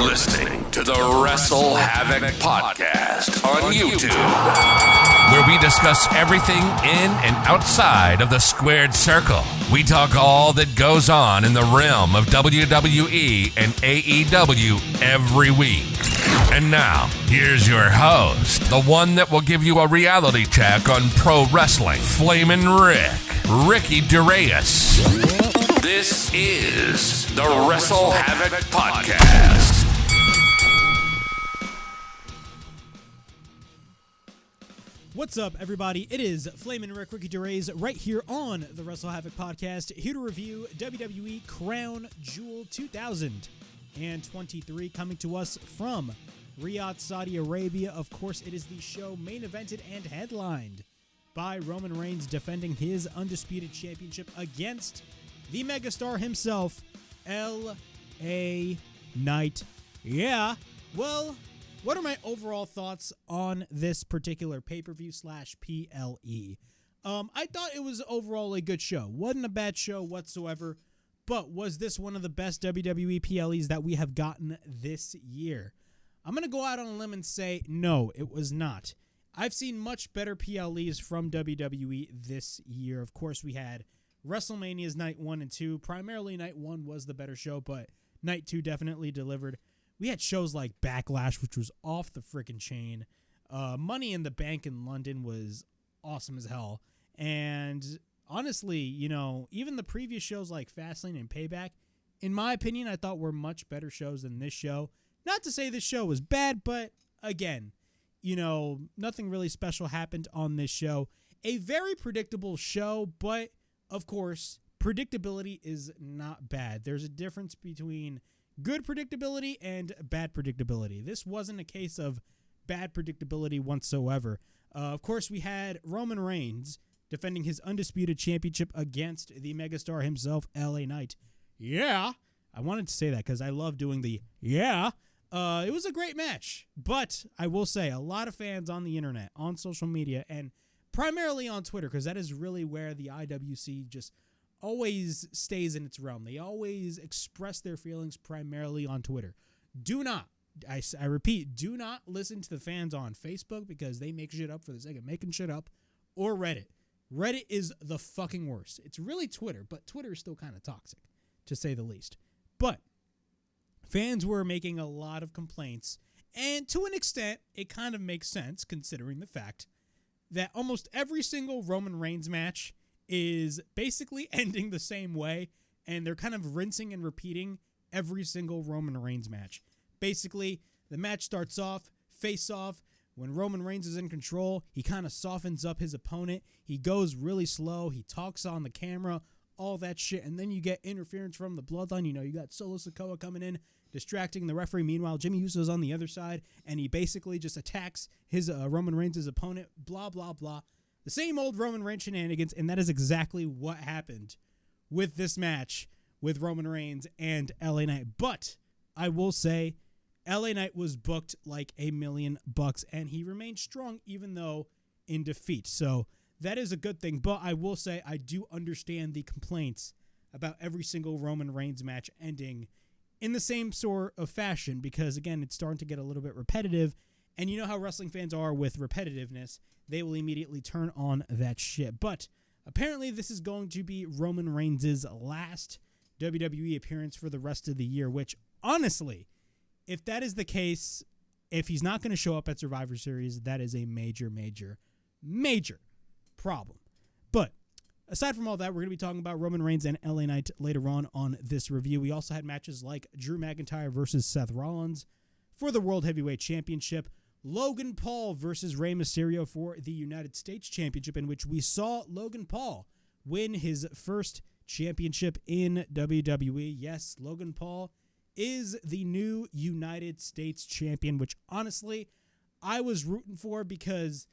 listening to the WrestleHavoc Podcast on YouTube, where we discuss everything in and outside of the squared circle. We talk all that goes on in the realm of WWE and AEW every week. And now, here's your host, the one that will give you a reality check on pro wrestling, Flamin' Ricky DeReyes. This is the WrestleHavoc Podcast. What's up, everybody? It is Flamin' Ricky DeReyes right here on the WrestleHavoc Podcast, here to review WWE Crown Jewel 2023, coming to us from Riyadh, Saudi Arabia. Of course, it is the show main evented and headlined by Roman Reigns defending his undisputed championship against the megastar himself, L.A. Knight. Yeah, well, what are my overall thoughts on this particular pay-per-view / PLE? I thought it was overall a good show. Wasn't a bad show whatsoever, but was this one of the best WWE PLEs that we have gotten this year? I'm going to go out on a limb and say no, it was not. I've seen much better PLEs from WWE this year. Of course, we had WrestleMania's Night 1 and 2. Primarily, Night 1 was the better show, but Night 2 definitely delivered. We had shows like Backlash, which was off the freaking chain. Money in the Bank in London was awesome as hell. And honestly, you know, even the previous shows like Fastlane and Payback, in my opinion, I thought were much better shows than this show. Not to say this show was bad, but again, you know, nothing really special happened on this show. A very predictable show, but of course, predictability is not bad. There's a difference between good predictability and bad predictability. This wasn't a case of bad predictability whatsoever. Of course, we had Roman Reigns defending his undisputed championship against the megastar himself, L.A. Knight. Yeah, I wanted to say that because I love doing the yeah. It was a great match, but I will say a lot of fans on the internet, on social media, and primarily on Twitter, because that is really where the IWC just always stays in its realm. They always express their feelings primarily on Twitter. Do not, I repeat, do not listen to the fans on Facebook because they make shit up for the sake of making shit up, or Reddit. Reddit is the fucking worst. It's really Twitter, but Twitter is still kind of toxic, to say the least. But fans were making a lot of complaints, and to an extent, it kind of makes sense considering the fact that almost every single Roman Reigns match is basically ending the same way, and they're kind of rinsing and repeating every single Roman Reigns match. Basically, the match starts off, face off. When Roman Reigns is in control, he kind of softens up his opponent. He goes really slow. He talks on the camera, all that shit, and then you get interference from the Bloodline. You know, you got Solo Sikoa coming in, distracting the referee. Meanwhile, Jimmy Uso's on the other side, and he basically just attacks his Roman Reigns' opponent, blah, blah, blah. The same old Roman Reigns shenanigans, and that is exactly what happened with this match with Roman Reigns and LA Knight. But I will say, LA Knight was booked like $1 million, and he remained strong even though in defeat. So that is a good thing. But I will say I do understand the complaints about every single Roman Reigns match ending in the same sort of fashion, because again, it's starting to get a little bit repetitive, and you know how wrestling fans are with repetitiveness. They will immediately turn on that shit. But apparently this is going to be Roman Reigns' last WWE appearance for the rest of the year, which honestly, if that is the case, if he's not going to show up at Survivor Series, that is a major, major, major problem. But aside from all that, we're going to be talking about Roman Reigns and LA Knight later on this review. We also had matches like Drew McIntyre versus Seth Rollins for the World Heavyweight Championship, Logan Paul versus Rey Mysterio for the United States Championship, in which we saw Logan Paul win his first championship in WWE. Yes, Logan Paul is the new United States Champion, which honestly I was rooting for because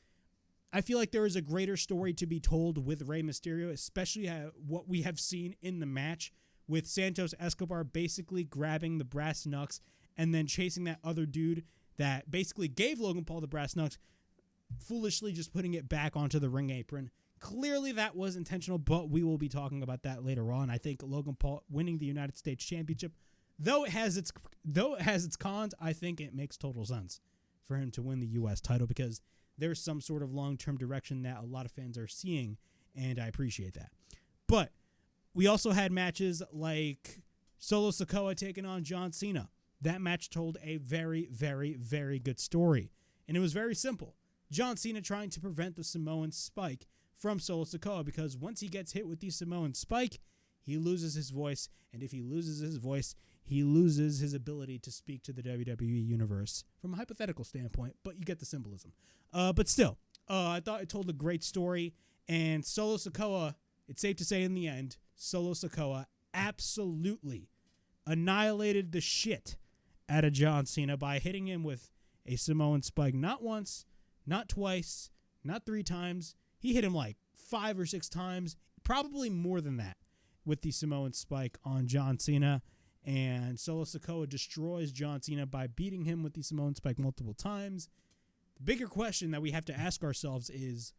I feel like there is a greater story to be told with Rey Mysterio, especially what we have seen in the match with Santos Escobar basically grabbing the brass knucks and then chasing that other dude that basically gave Logan Paul the brass knucks, foolishly just putting it back onto the ring apron. Clearly that was intentional, but we will be talking about that later on. I think Logan Paul winning the United States Championship, Though it has its cons, I think it makes total sense for him to win the U.S. title because there's some sort of long-term direction that a lot of fans are seeing, and I appreciate that. But we also had matches like Solo Sikoa taking on John Cena. That match told a very, very, very good story, and it was very simple. John Cena trying to prevent the Samoan spike from Solo Sikoa because once he gets hit with the Samoan spike, he loses his voice, and if he loses his voice, he loses his ability to speak to the WWE Universe from a hypothetical standpoint, but you get the symbolism. But still, I thought it told a great story, and Solo Sikoa, it's safe to say in the end, Solo Sikoa absolutely annihilated the shit out of John Cena by hitting him with a Samoan spike not once, not twice, not 3 times. He hit him like 5 or 6 times, probably more than that, with the Samoan spike on John Cena. And Solo Sikoa destroys John Cena by beating him with the Samoan spike multiple times. The bigger question that we have to ask ourselves is,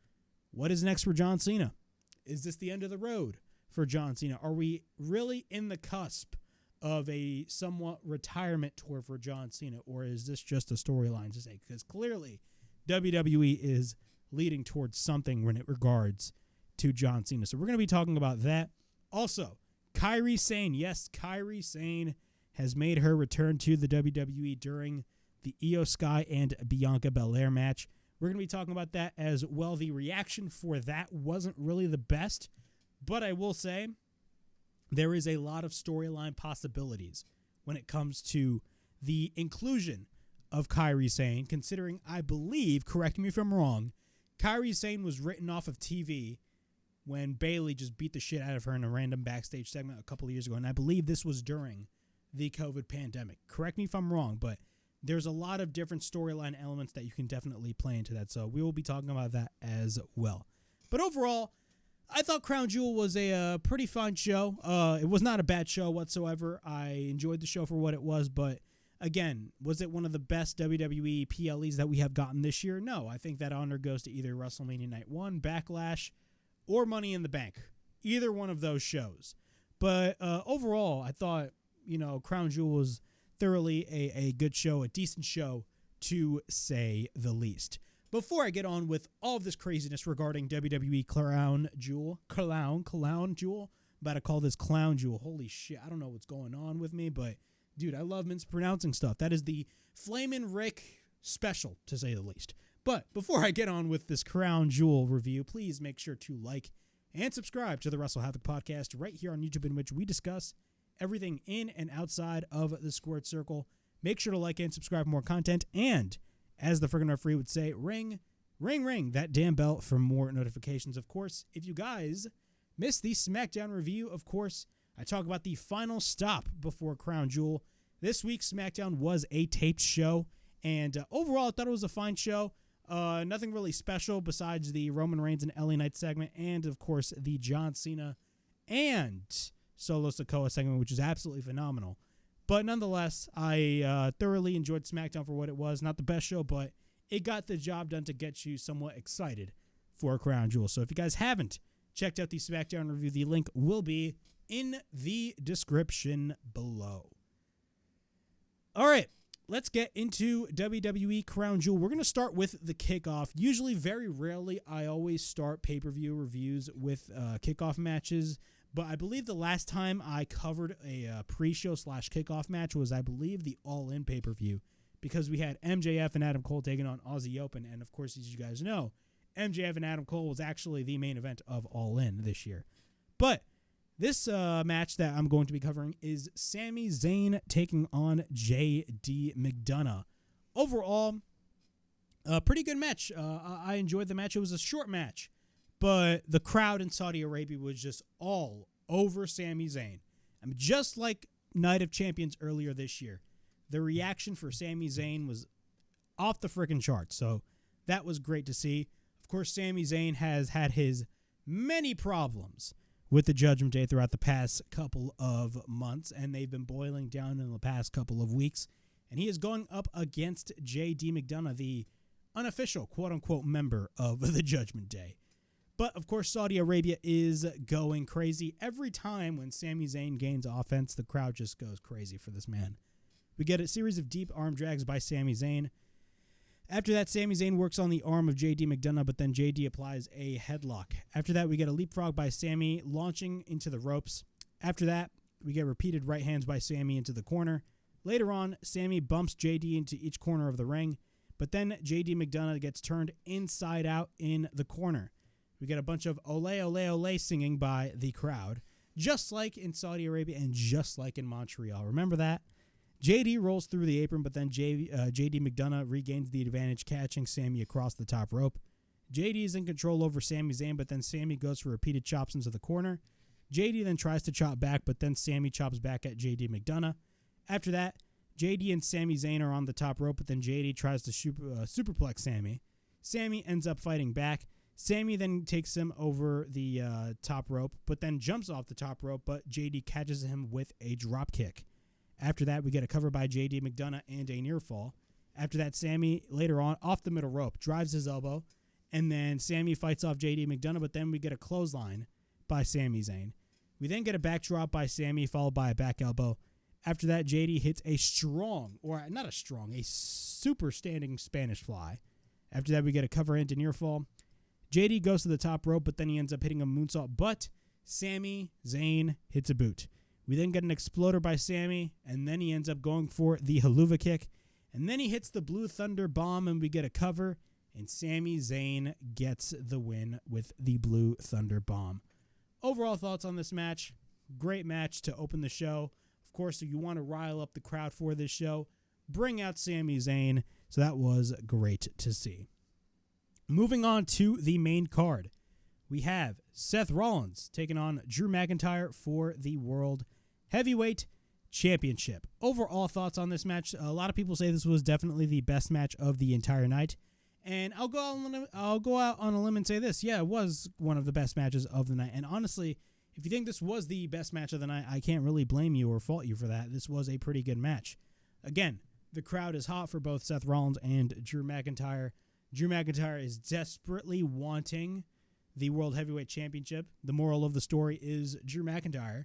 what is next for John Cena? Is this the end of the road for John Cena? Are we really in the cusp of a somewhat retirement tour for John Cena, or is this just a storyline to say? Because clearly WWE is leading towards something when it regards to John Cena. So we're going to be talking about that. Also, KAIRI SANE. Yes, KAIRI SANE has made her return to the WWE during the Io Sky and Bianca Belair match. We're going to be talking about that as well. The reaction for that wasn't really the best, but I will say there is a lot of storyline possibilities when it comes to the inclusion of KAIRI SANE, considering I believe, correct me if I'm wrong, KAIRI SANE was written off of TV when Bayley just beat the shit out of her in a random backstage segment a couple of years ago. And I believe this was during the COVID pandemic. Correct me if I'm wrong, but there's a lot of different storyline elements that you can definitely play into that. So we will be talking about that as well. But overall, I thought Crown Jewel was a pretty fun show. It was not a bad show whatsoever. I enjoyed the show for what it was, but again, was it one of the best WWE PLEs that we have gotten this year? No, I think that honor goes to either WrestleMania Night 1, Backlash, or Money in the Bank. Either one of those shows. But overall, I thought, Crown Jewel was thoroughly a good show, a decent show, to say the least. Before I get on with all of this craziness regarding WWE Crown Jewel, about to call this Clown Jewel. Holy shit, I don't know what's going on with me, but dude, I love mispronouncing stuff. That is the Flamin' Rick special, to say the least. But before I get on with this Crown Jewel review, please make sure to like and subscribe to the WrestleHavoc Podcast right here on YouTube, in which we discuss everything in and outside of the squared circle. Make sure to like and subscribe for more content. And as the friggin' referee would say, ring, ring, ring that damn bell for more notifications. Of course, if you guys missed the SmackDown review, of course, I talk about the final stop before Crown Jewel. This week's SmackDown was a taped show, and overall, I thought it was a fine show. Nothing really special besides the Roman Reigns and LA Knight segment, and of course, the John Cena and Solo Sikoa segment, which is absolutely phenomenal. But nonetheless, I thoroughly enjoyed SmackDown for what it was. Not the best show, but it got the job done to get you somewhat excited for Crown Jewel. So if you guys haven't checked out the SmackDown review, the link will be in the description below. All right, let's get into WWE Crown Jewel. We're going to start with the kickoff. Usually, very rarely, I always start pay-per-view reviews with kickoff matches. But I believe the last time I covered a pre-show / kickoff match was, I believe, the All In pay-per-view, because we had MJF and Adam Cole taking on Aussie Open. And, of course, as you guys know, MJF and Adam Cole was actually the main event of All In this year. But this match that I'm going to be covering is Sami Zayn taking on J.D. McDonaagh. Overall, a pretty good match. I enjoyed the match. It was a short match, but the crowd in Saudi Arabia was just all over Sami Zayn. I mean, just like Night of Champions earlier this year, the reaction for Sami Zayn was off the freaking charts. So that was great to see. Of course, Sami Zayn has had his many problems with the Judgment Day throughout the past couple of months, and they've been boiling down in the past couple of weeks. And he is going up against J.D. McDonaagh, the unofficial quote-unquote member of the Judgment Day. But, of course, Saudi Arabia is going crazy. Every time when Sami Zayn gains offense, the crowd just goes crazy for this man. We get a series of deep arm drags by Sami Zayn. After that, Sami Zayn works on the arm of JD McDonaagh, but then JD applies a headlock. After that, we get a leapfrog by Sami, launching into the ropes. After that, we get repeated right hands by Sami into the corner. Later on, Sami bumps JD into each corner of the ring, but then JD McDonaagh gets turned inside out in the corner. We get a bunch of ole, ole, ole singing by the crowd, just like in Saudi Arabia and just like in Montreal. Remember that? JD rolls through the apron, but then JD McDonaagh regains the advantage, catching Sami across the top rope. JD is in control over Sami Zayn, but then Sami goes for repeated chops into the corner. JD then tries to chop back, but then Sami chops back at JD McDonaagh. After that, JD and Sami Zayn are on the top rope, but then JD tries to superplex Sami. Sami ends up fighting back. Sami then takes him over the top rope, but then jumps off the top rope, but JD catches him with a drop kick. After that, we get a cover by JD McDonaagh and a near fall. After that, Sami, later on, off the middle rope, drives his elbow, and then Sami fights off JD McDonaagh, but then we get a clothesline by Sami Zayn. We then get a backdrop by Sami, followed by a back elbow. After that, JD hits a super standing Spanish fly. After that, we get a cover into near fall. JD goes to the top rope, but then he ends up hitting a moonsault, but Sami Zayn hits a boot. We then get an exploder by Sami, and then he ends up going for the haluva kick, and then he hits the Blue Thunder Bomb, and we get a cover, and Sami Zayn gets the win with the Blue Thunder Bomb. Overall thoughts on this match? Great match to open the show. Of course, if you want to rile up the crowd for this show, bring out Sami Zayn. So that was great to see. Moving on to the main card, we have Seth Rollins taking on Drew McIntyre for the World Heavyweight Championship. Overall thoughts on this match? A lot of people say this was definitely the best match of the entire night, and I'll go out on a limb and say this. Yeah, it was one of the best matches of the night, and honestly, if you think this was the best match of the night, I can't really blame you or fault you for that. This was a pretty good match. Again, the crowd is hot for both Seth Rollins and Drew McIntyre. Drew McIntyre is desperately wanting the World Heavyweight Championship. The moral of the story is Drew McIntyre,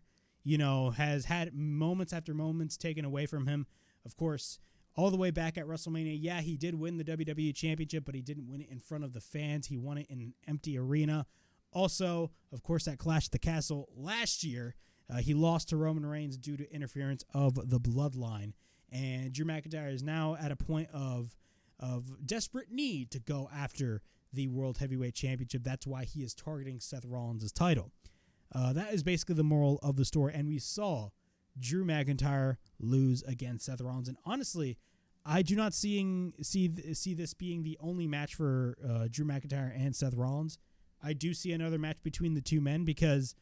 has had moments after moments taken away from him. Of course, all the way back at WrestleMania, yeah, he did win the WWE Championship, but he didn't win it in front of the fans. He won it in an empty arena. Also, of course, at Clash at the Castle last year, he lost to Roman Reigns due to interference of the Bloodline. And Drew McIntyre is now at a point of desperate need to go after the World Heavyweight Championship. That's why he is targeting Seth Rollins' title. That is basically the moral of the story. And we saw Drew McIntyre lose against Seth Rollins. And honestly, I do not see this being the only match for Drew McIntyre and Seth Rollins. I do see another match between the two men, because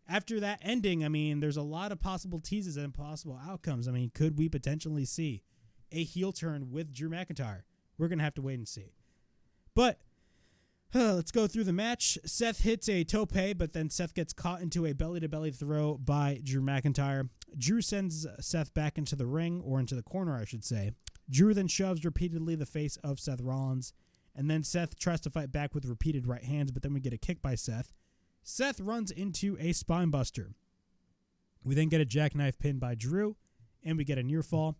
after that ending, there's a lot of possible teases and possible outcomes. Could we potentially see a heel turn with Drew McIntyre? We're going to have to wait and see. But let's go through the match. Seth hits a tope, but then Seth gets caught into a belly-to-belly throw by Drew McIntyre. Drew sends Seth back into the ring, or into the corner, I should say. Drew then shoves repeatedly the face of Seth Rollins, and then Seth tries to fight back with repeated right hands, but then we get a kick by Seth. Seth runs into a spine buster. We then get a jackknife pin by Drew, and we get a near fall.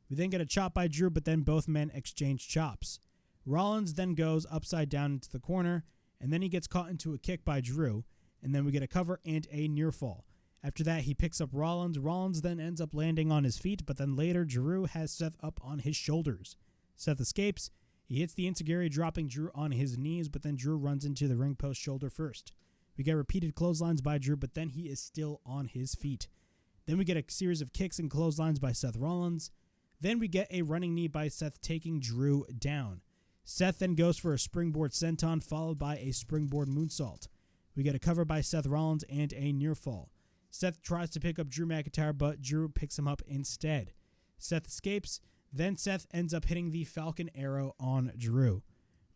We then get a chop by Drew, but then both men exchange chops. Rollins then goes upside down into the corner, and then he gets caught into a kick by Drew, and then we get a cover and a near fall. After that, he picks up Rollins. Rollins then ends up landing on his feet, but then later Drew has Seth up on his shoulders. Seth escapes. He hits the enziguri, dropping Drew on his knees, but then Drew runs into the ring post shoulder first. We get repeated clotheslines by Drew, but then he is still on his feet. Then we get a series of kicks and clotheslines by Seth Rollins. Then we get a running knee by Seth, taking Drew down. Seth then goes for a springboard senton, followed by a springboard moonsault. We get a cover by Seth Rollins and a near fall. Seth tries to pick up Drew McIntyre, but Drew picks him up instead. Seth escapes. Then Seth ends up hitting the Falcon Arrow on Drew.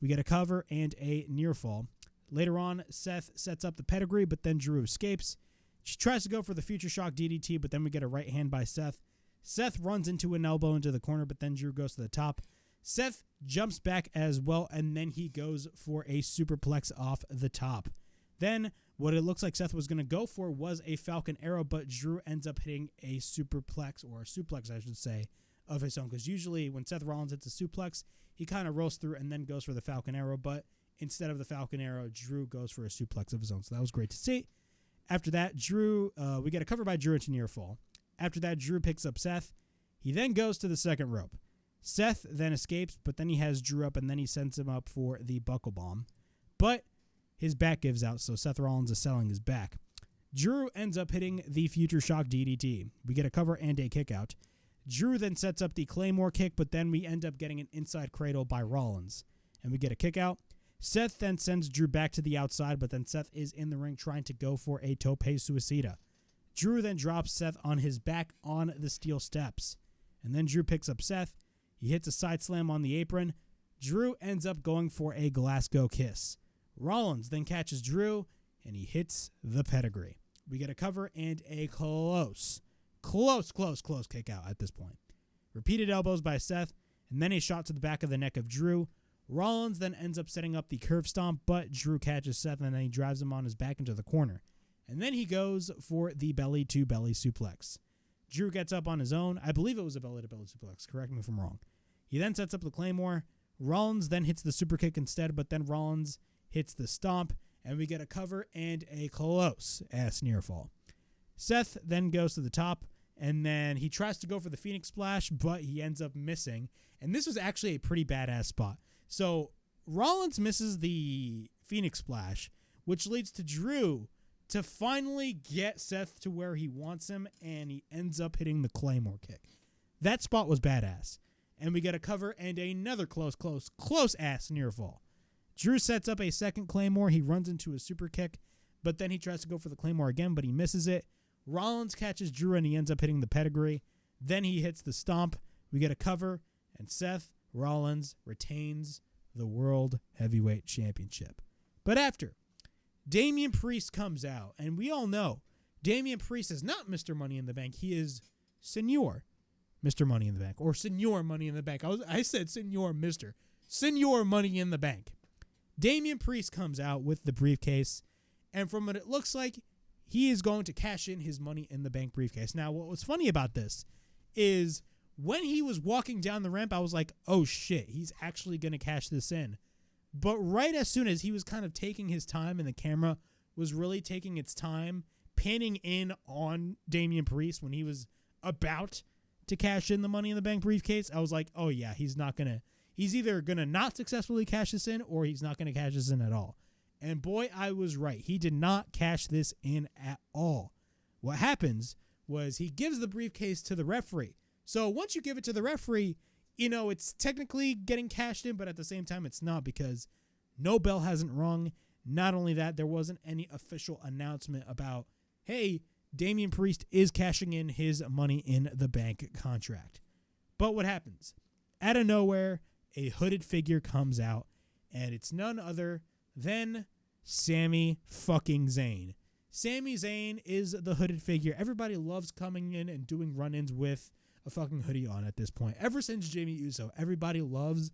We get a cover and a near fall. Later on, Seth sets up the pedigree, but then Drew escapes. She tries to go for the Future Shock DDT, but then we get a right hand by Seth. Seth runs into an elbow into the corner, but then Drew goes to the top. Seth jumps back as well, and then he goes for a superplex off the top. Then what it looks like Seth was going to go for was a Falcon Arrow, but Drew ends up hitting a superplex, or a suplex, I should say, of his own. Because usually when Seth Rollins hits a suplex, he kind of rolls through and then goes for the Falcon Arrow. But instead of the Falcon Arrow, Drew goes for a suplex of his own. So that was great to see. After that, Drew, we get a cover by Drew into near fall. After that, Drew picks up Seth. He then goes to the second rope. Seth then escapes, but then he has Drew up, and then he sends him up for the buckle bomb. But his back gives out, so Seth Rollins is selling his back. Drew ends up hitting the Future Shock DDT. We get a cover and a kick out. Drew then sets up the Claymore kick, but then we end up getting an inside cradle by Rollins. And we get a kick out. Seth then sends Drew back to the outside, but then Seth is in the ring trying to go for a tope suicida. Drew then drops Seth on his back on the steel steps. And then Drew picks up Seth. He hits a side slam on the apron. Drew ends up going for a Glasgow kiss. Rollins then catches Drew, and he hits the pedigree. We get a cover and a close kick out at this point. Repeated elbows by Seth, and then a shot to the back of the neck of Drew. Rollins then ends up setting up the curve stomp, but Drew catches Seth, and then he drives him on his back into the corner. And then he goes for the belly-to-belly suplex. Drew gets up on his own. I believe it was a belly-to-belly suplex. Correct me if I'm wrong. He then sets up the Claymore. Rollins then hits the super kick instead, but then Rollins hits the stomp, and we get a cover and a close-ass near fall. Seth then goes to the top, and then he tries to go for the Phoenix Splash, but he ends up missing. And this was actually a pretty badass spot. So Rollins misses the Phoenix Splash, which leads to Drew to finally get Seth to where he wants him, and he ends up hitting the Claymore kick. That spot was badass. And we get a cover and another close-ass near fall. Drew sets up a second Claymore. He runs into a super kick, but then he tries to go for the Claymore again, but he misses it. Rollins catches Drew, and he ends up hitting the pedigree. Then he hits the stomp. We get a cover, and Seth Rollins retains the World Heavyweight Championship. But after, Damian Priest comes out, and we all know Damian Priest is not Mr. Money in the Bank. He is Senor Mr. Money in the Bank, or Senor Money in the Bank. I said Senor Mr. Senor Money in the Bank. Damian Priest comes out with the briefcase, and from what it looks like, he is going to cash in his Money in the Bank briefcase. Now, what was funny about this is when he was walking down the ramp, I was like, oh shit, he's actually going to cash this in. But right as soon as he was kind of taking his time and the camera was really taking its time, panning in on Damian Priest when he was about to cash in the Money in the Bank briefcase, I was like, oh yeah, he's either going to not successfully cash this in, or he's not going to cash this in at all. And boy, I was right. He did not cash this in at all. What happens was he gives the briefcase to the referee. So once you give it to the referee, it's technically getting cashed in, but at the same time, it's not, because no bell hasn't rung. Not only that, there wasn't any official announcement about, hey, Damian Priest is cashing in his Money in the Bank contract. But what happens? Out of nowhere, a hooded figure comes out, and it's none other than Sami fucking Zayn. Sami Zayn is the hooded figure. Everybody loves coming in and doing run-ins with a fucking hoodie on at this point. Ever since Jamie Uso, everybody loves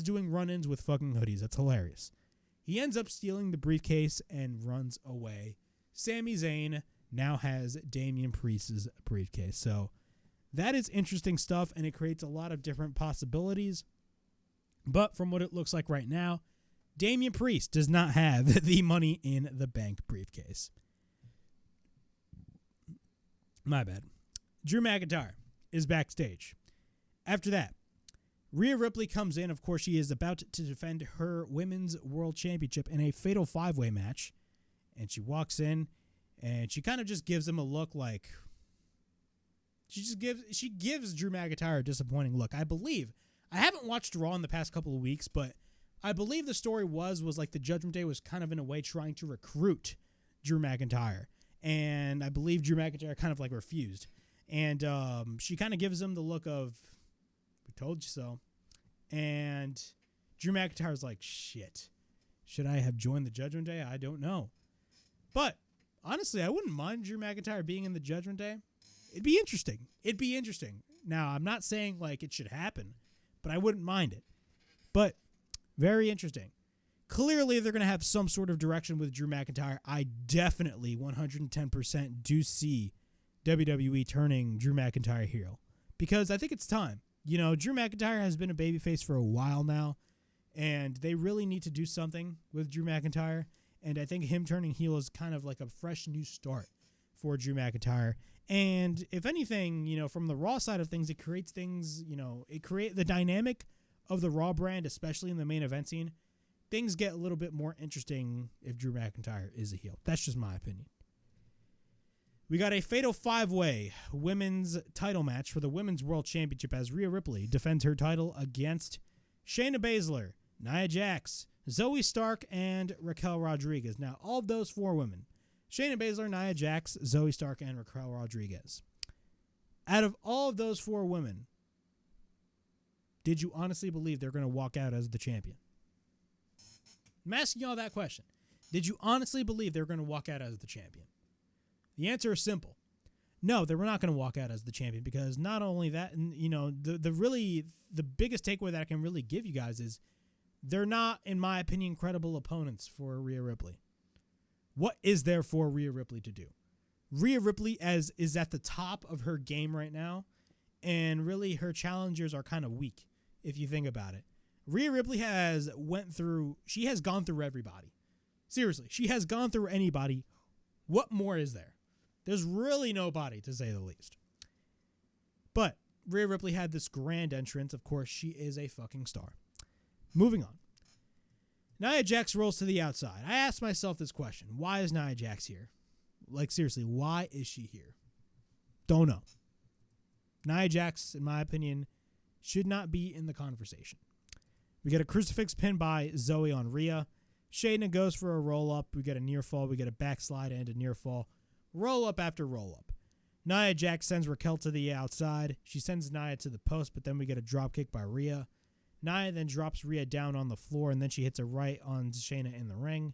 doing run-ins with fucking hoodies. That's hilarious. He ends up stealing the briefcase and runs away. Sami Zayn now has Damian Priest's briefcase. So that is interesting stuff, and it creates a lot of different possibilities. But from what it looks like right now, Damian Priest does not have the Money in the Bank briefcase. My bad. Drew McIntyre is backstage. After that, Rhea Ripley comes in. Of course, she is about to defend her Women's World Championship in a fatal 5-way match. And she walks in, and she kind of just gives him a look like... She gives Drew McIntyre a disappointing look. I haven't watched Raw in the past couple of weeks, but I believe the story was like the Judgment Day was kind of in a way trying to recruit Drew McIntyre. And I believe Drew McIntyre kind of like refused. And she kind of gives him the look of, we told you so. And Drew McIntyre's like, shit, should I have joined the Judgment Day? I don't know. But honestly, I wouldn't mind Drew McIntyre being in the Judgment Day. It'd be interesting. Now, I'm not saying like it should happen, but I wouldn't mind it. But very interesting. Clearly, they're going to have some sort of direction with Drew McIntyre. I definitely 110% do see WWE turning Drew McIntyre heel because I think it's time. You know, Drew McIntyre has been a babyface for a while now, and they really need to do something with Drew McIntyre. And I think him turning heel is kind of like a fresh new start for Drew McIntyre. And if anything, you know, from the Raw side of things, it creates things, you know, the dynamic of the Raw brand, especially in the main event scene. Things get a little bit more interesting if Drew McIntyre is a heel. That's just my opinion. We got a fatal 5-way women's title match for the Women's World Championship as Rhea Ripley defends her title against Shayna Baszler, Nia Jax, Zoey Stark, and Raquel Rodriguez. Now, all of those 4 women, Shayna Baszler, Nia Jax, Zoey Stark, and Raquel Rodriguez. Out of all of those 4 women, did you honestly believe they're going to walk out as the champion? I'm asking y'all that question. Did you honestly believe they were going to walk out as the champion? The answer is simple. No, they were not going to walk out as the champion because not only that, and you know, the biggest takeaway that I can really give you guys is they're not, in my opinion, credible opponents for Rhea Ripley. What is there for Rhea Ripley to do? Rhea Ripley is at the top of her game right now, and really her challengers are kind of weak if you think about it. Rhea Ripley has gone through everybody. Seriously, she has gone through anybody. What more is there? There's really nobody, to say the least. But Rhea Ripley had this grand entrance. Of course, she is a fucking star. Moving on. Nia Jax rolls to the outside. I asked myself this question. Why is Nia Jax here? Like, seriously, why is she here? Don't know. Nia Jax, in my opinion, should not be in the conversation. We get a crucifix pin by Zoey on Rhea. Shayna goes for a roll-up. We get a near fall. We get a backslide and a near fall. Roll-up after roll-up. Nia Jax sends Raquel to the outside. She sends Nia to the post, but then we get a drop kick by Rhea. Nia then drops Rhea down on the floor, and then she hits a right on Shayna in the ring.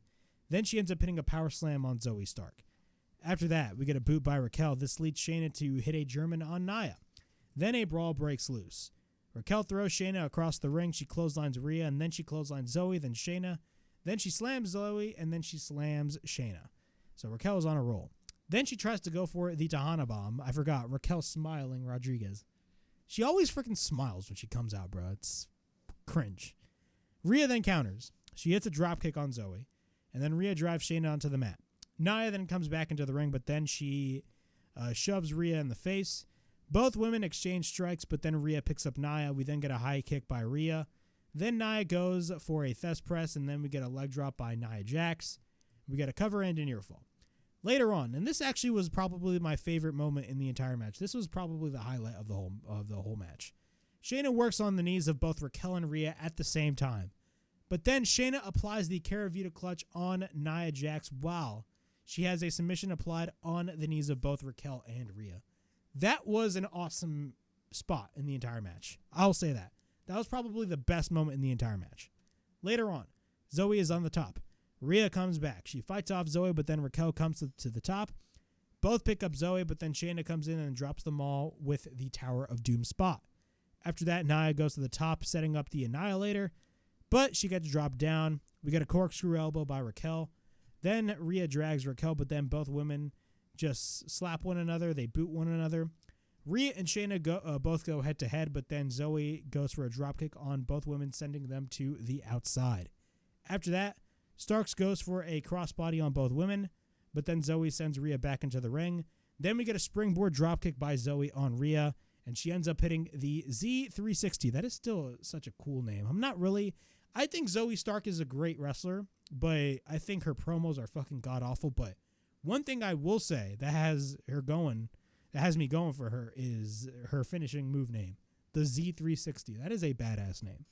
Then she ends up hitting a power slam on Zoey Stark. After that, we get a boot by Raquel. This leads Shayna to hit a German on Nia. Then a brawl breaks loose. Raquel throws Shayna across the ring. She clotheslines Rhea, and then she clotheslines Zoey, then Shayna. Then she slams Zoey, and then she slams Shayna. So Raquel is on a roll. Then she tries to go for the Tejana Bomb. I forgot. Raquel smiling Rodriguez. She always freaking smiles when she comes out, bro. It's cringe. Rhea then counters. She hits a dropkick on Zoey, and then Rhea drives Shayna onto the mat. Nia then comes back into the ring, but then she shoves Rhea in the face. Both women exchange strikes, but then Rhea picks up Nia. We then get a high kick by Rhea. Then Nia goes for a Thesz press, and then we get a leg drop by Nia Jax. We get a cover and a near fall. Later on, and this actually was probably my favorite moment in the entire match. This was probably the highlight of the whole match. Shayna works on the knees of both Raquel and Rhea at the same time. But then Shayna applies the KAIRI clutch on Nia Jax while she has a submission applied on the knees of both Raquel and Rhea. That was an awesome spot in the entire match. I'll say that. That was probably the best moment in the entire match. Later on, Zoey is on the top. Rhea comes back. She fights off Zoey, but then Raquel comes to the top. Both pick up Zoey, but then Shayna comes in and drops them all with the Tower of Doom spot. After that, Nia goes to the top, setting up the Annihilator, but she gets dropped down. We get a corkscrew elbow by Raquel. Then Rhea drags Raquel, but then both women just slap one another. They boot one another. Rhea and Shayna both go head-to-head, but then Zoey goes for a dropkick on both women, sending them to the outside. After that, Starks goes for a crossbody on both women, but then Zoey sends Rhea back into the ring. Then we get a springboard dropkick by Zoey on Rhea, and she ends up hitting the Z360. That is still such a cool name. I think Zoey Stark is a great wrestler, but I think her promos are fucking god-awful. But one thing I will say that has me going for her is her finishing move name, the Z360. That is a badass name.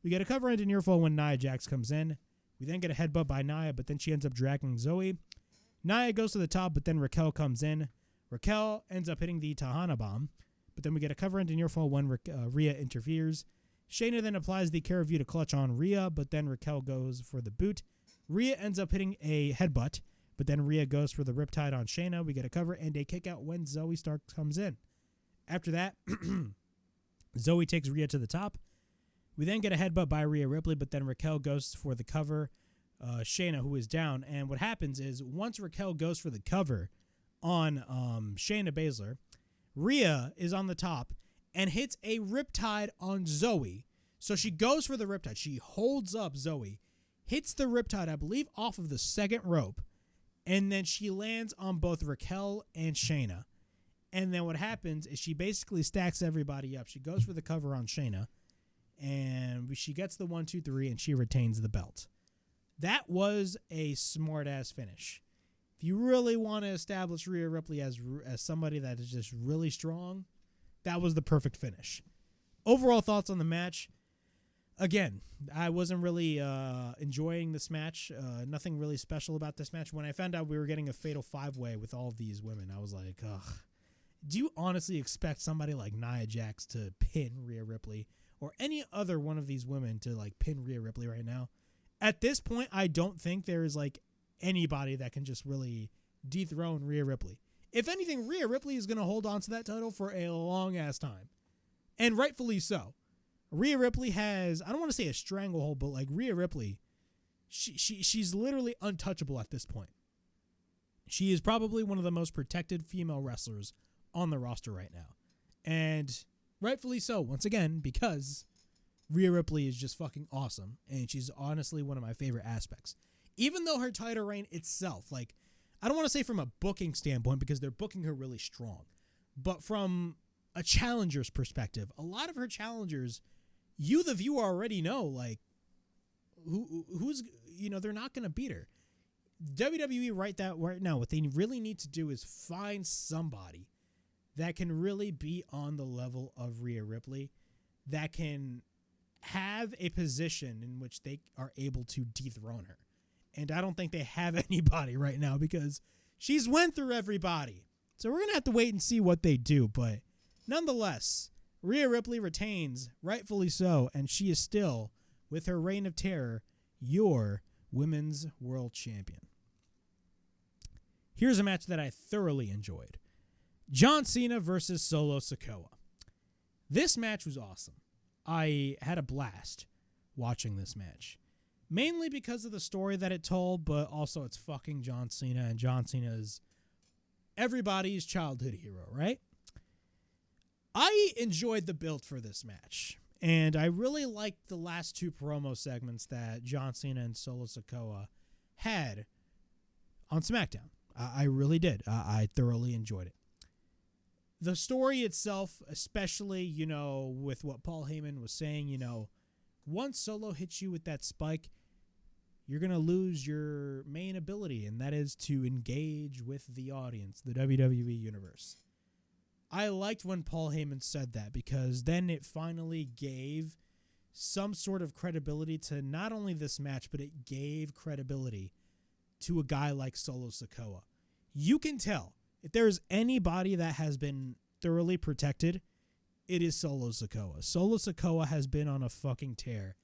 We get a cover into near fall when Nia Jax comes in. We then get a headbutt by Nia, but then she ends up dragging Zoey. Nia goes to the top, but then Raquel comes in. Raquel ends up hitting the Tejana Bomb, but then we get a cover into near fall when Rhea interferes. Shayna then applies the KAIRI clutch on Rhea, but then Raquel goes for the boot. Rhea ends up hitting a headbutt, but then Rhea goes for the riptide on Shayna. We get a cover and a kick out when Zoey Stark comes in. After that, Zoey takes Rhea to the top. We then get a headbutt by Rhea Ripley, but then Raquel goes for the cover. Shayna, who is down. And what happens is once Raquel goes for the cover on Shayna Baszler, Rhea is on the top and hits a riptide on Zoey. So she goes for the riptide. She holds up Zoey, hits the riptide, I believe, off of the second rope, and then she lands on both Raquel and Shayna. And then what happens is she basically stacks everybody up. She goes for the cover on Shayna, and she gets the 1, 2, 3, and she retains the belt. That was a smart-ass finish. If you really want to establish Rhea Ripley as somebody that is just really strong, that was the perfect finish. Overall thoughts on the match? Again, I wasn't really enjoying this match. Nothing really special about this match. When I found out we were getting a fatal 5-way with all of these women, I was like, ugh. Do you honestly expect somebody like Nia Jax to pin Rhea Ripley or any other one of these women to like pin Rhea Ripley right now? At this point, I don't think there is like anybody that can just really dethrone Rhea Ripley. If anything, Rhea Ripley is going to hold on to that title for a long ass time, and rightfully so. Rhea Ripley has, I don't want to say a stranglehold, but like Rhea Ripley, she's literally untouchable at this point. She is probably one of the most protected female wrestlers on the roster right now. And rightfully so, once again, because Rhea Ripley is just fucking awesome. And she's honestly one of my favorite aspects. Even though her title reign itself, like, I don't want to say from a booking standpoint because they're booking her really strong, but from a challenger's perspective, a lot of her challengers, you, the viewer, already know, like, who's, you know, they're not going to beat her. WWE right now, what they really need to do is find somebody that can really be on the level of Rhea Ripley, that can have a position in which they are able to dethrone her. And I don't think they have anybody right now because she's went through everybody. So we're going to have to wait and see what they do. But nonetheless, Rhea Ripley retains, rightfully so, and she is still, with her reign of terror, your Women's World Champion. Here's a match that I thoroughly enjoyed. John Cena versus Solo Sikoa. This match was awesome. I had a blast watching this match. Mainly because of the story that it told, but also it's fucking John Cena, and John Cena is everybody's childhood hero, right? I enjoyed the build for this match, and I really liked the last two promo segments that John Cena and Solo Sikoa had on SmackDown. I really did. I thoroughly enjoyed it. The story itself, especially, you know, with what Paul Heyman was saying, you know, once Solo hits you with that spike, you're going to lose your main ability, and that is to engage with the audience, the WWE Universe. I liked when Paul Heyman said that because then it finally gave some sort of credibility to not only this match, but it gave credibility to a guy like Solo Sikoa. You can tell if there's anybody that has been thoroughly protected, it is Solo Sikoa. Solo Sikoa has been on a fucking tear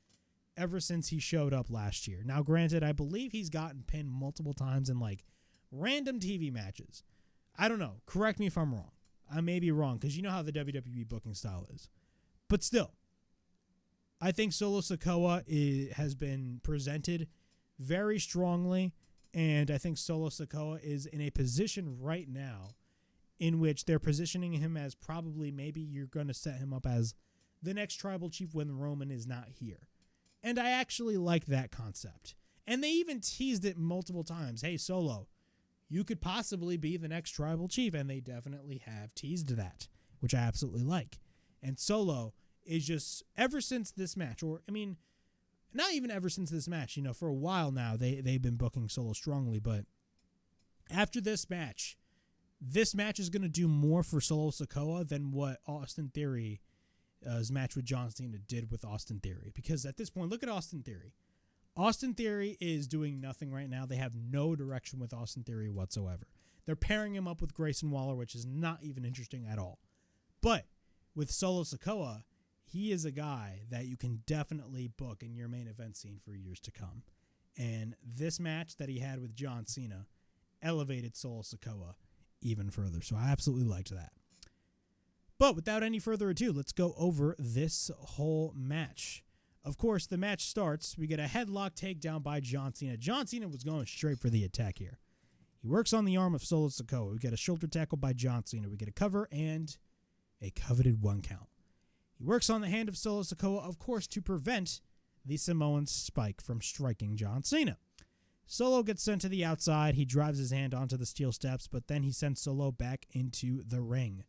ever since he showed up last year. Now, granted, I believe he's gotten pinned multiple times in like random TV matches. I don't know. Correct me if I'm wrong. I may be wrong because you know how the WWE booking style is. But still, I think Solo Sikoa has been presented very strongly, and I think Solo Sikoa is in a position right now in which they're positioning him as probably maybe you're going to set him up as the next tribal chief when Roman is not here. And I actually like that concept. And they even teased it multiple times. Hey, Solo, you could possibly be the next tribal chief. And they definitely have teased that, which I absolutely like. And Solo is just, ever since this match, or I mean, not even ever since this match, you know, for a while now, they've been booking Solo strongly. But after this match is going to do more for Solo Sikoa than what Austin Theory's match with John Cena did with Austin Theory. Because at this point, look at Austin Theory. Austin Theory is doing nothing right now. They have no direction with Austin Theory whatsoever. They're pairing him up with Grayson Waller, which is not even interesting at all. But with Solo Sikoa, he is a guy that you can definitely book in your main event scene for years to come. And this match that he had with John Cena elevated Solo Sikoa even further. So I absolutely liked that. But without any further ado, let's go over this whole match. Of course, the match starts. We get a headlock takedown by John Cena. John Cena was going straight for the attack here. He works on the arm of Solo Sikoa. We get a shoulder tackle by John Cena. We get a cover and a coveted 1 count. He works on the hand of Solo Sikoa, of course, to prevent the Samoan spike from striking John Cena. Solo gets sent to the outside. He drives his hand onto the steel steps, but then he sends Solo back into the ring.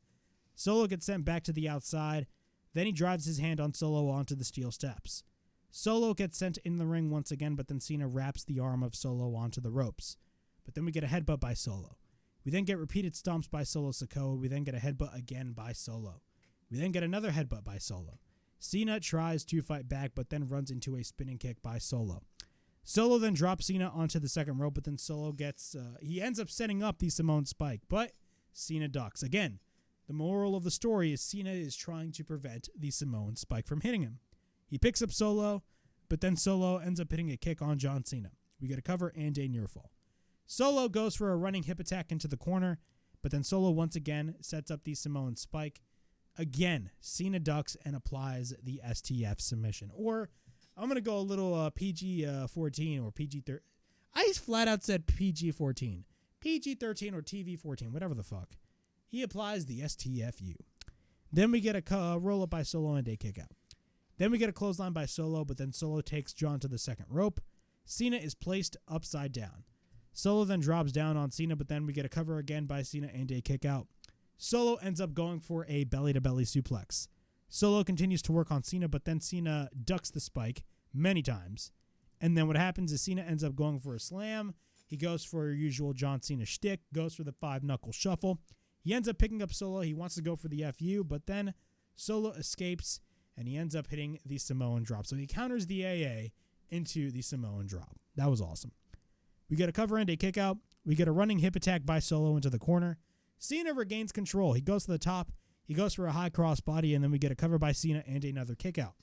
Solo gets sent back to the outside. Then he drives his hand on Solo onto the steel steps. Solo gets sent in the ring once again, but then Cena wraps the arm of Solo onto the ropes. But then we get a headbutt by Solo. We then get repeated stomps by Solo Sikoa. We then get a headbutt again by Solo. We then get another headbutt by Solo. Cena tries to fight back, but then runs into a spinning kick by Solo. Solo then drops Cena onto the second rope, but then Solo he ends up setting up the Samoan spike, but Cena ducks. Again, the moral of the story is Cena is trying to prevent the Samoan spike from hitting him. He picks up Solo, but then Solo ends up hitting a kick on John Cena. We get a cover and a near fall. Solo goes for a running hip attack into the corner, but then Solo once again sets up the Samoan spike. Again, Cena ducks and applies the STF submission. Or I'm going to go a little PG-14 or PG-13. I flat out said PG-14. PG-13 or TV-14, whatever the fuck. He applies the STFU. Then we get a roll-up by Solo and a kick-out. Then we get a clothesline by Solo, but then Solo takes John to the second rope. Cena is placed upside down. Solo then drops down on Cena, but then we get a cover again by Cena and a kick-out. Solo ends up going for a belly-to-belly suplex. Solo continues to work on Cena, but then Cena ducks the spike many times. And then what happens is Cena ends up going for a slam. He goes for your usual John Cena shtick, goes for the 5-knuckle shuffle. He ends up picking up Solo. He wants to go for the FU, but then Solo escapes, and he ends up hitting the Samoan drop. So he counters the AA into the Samoan drop. That was awesome. We get a cover and a kick out. We get a running hip attack by Solo into the corner. Cena regains control. He goes to the top. He goes for a high cross body, and then we get a cover by Cena and another kick out.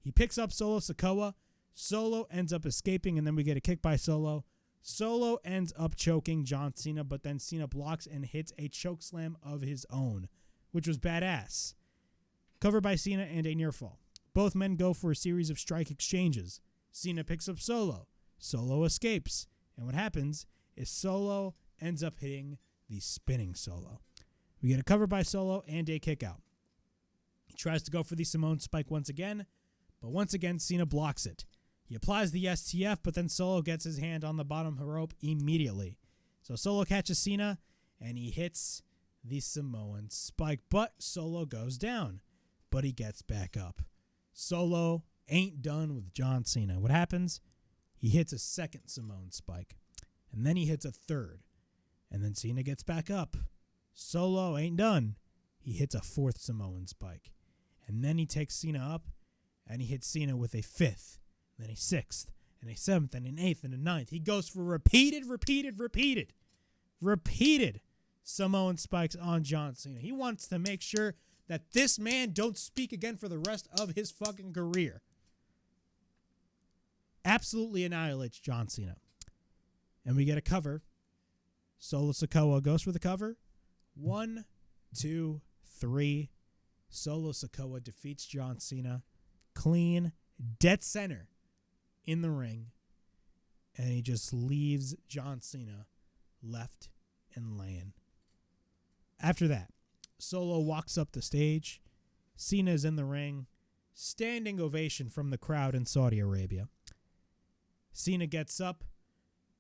He picks up Solo Sikoa. Solo ends up escaping, and then we get a kick by Solo. Solo ends up choking John Cena, but then Cena blocks and hits a choke slam of his own, which was badass. Cover by Cena and a near fall. Both men go for a series of strike exchanges. Cena picks up Solo. Solo escapes. And what happens is Solo ends up hitting the spinning Solo. We get a cover by Solo and a kick out. He tries to go for the Samoan spike once again, but once again Cena blocks it. He applies the STF, but then Solo gets his hand on the bottom rope immediately. So Solo catches Cena, and he hits the Samoan spike, but Solo goes down, but he gets back up. Solo ain't done with John Cena. What happens? He hits a second Samoan spike, and then he hits a third, and then Cena gets back up. Solo ain't done. He hits a fourth Samoan spike, and then he takes Cena up, and he hits Cena with a fifth, and then a sixth, and a seventh, and an eighth, and a ninth. He goes for repeated Samoan spikes on John Cena. He wants to make sure that this man don't speak again for the rest of his fucking career. Absolutely annihilates John Cena. And we get a cover. Solo Sikoa goes for the cover. 1, 2, 3. Solo Sikoa defeats John Cena. Clean, dead center in the ring. And he just leaves John Cena left and laying. After that, Solo walks up the stage. Cena's in the ring. Standing ovation from the crowd in Saudi Arabia. Cena gets up,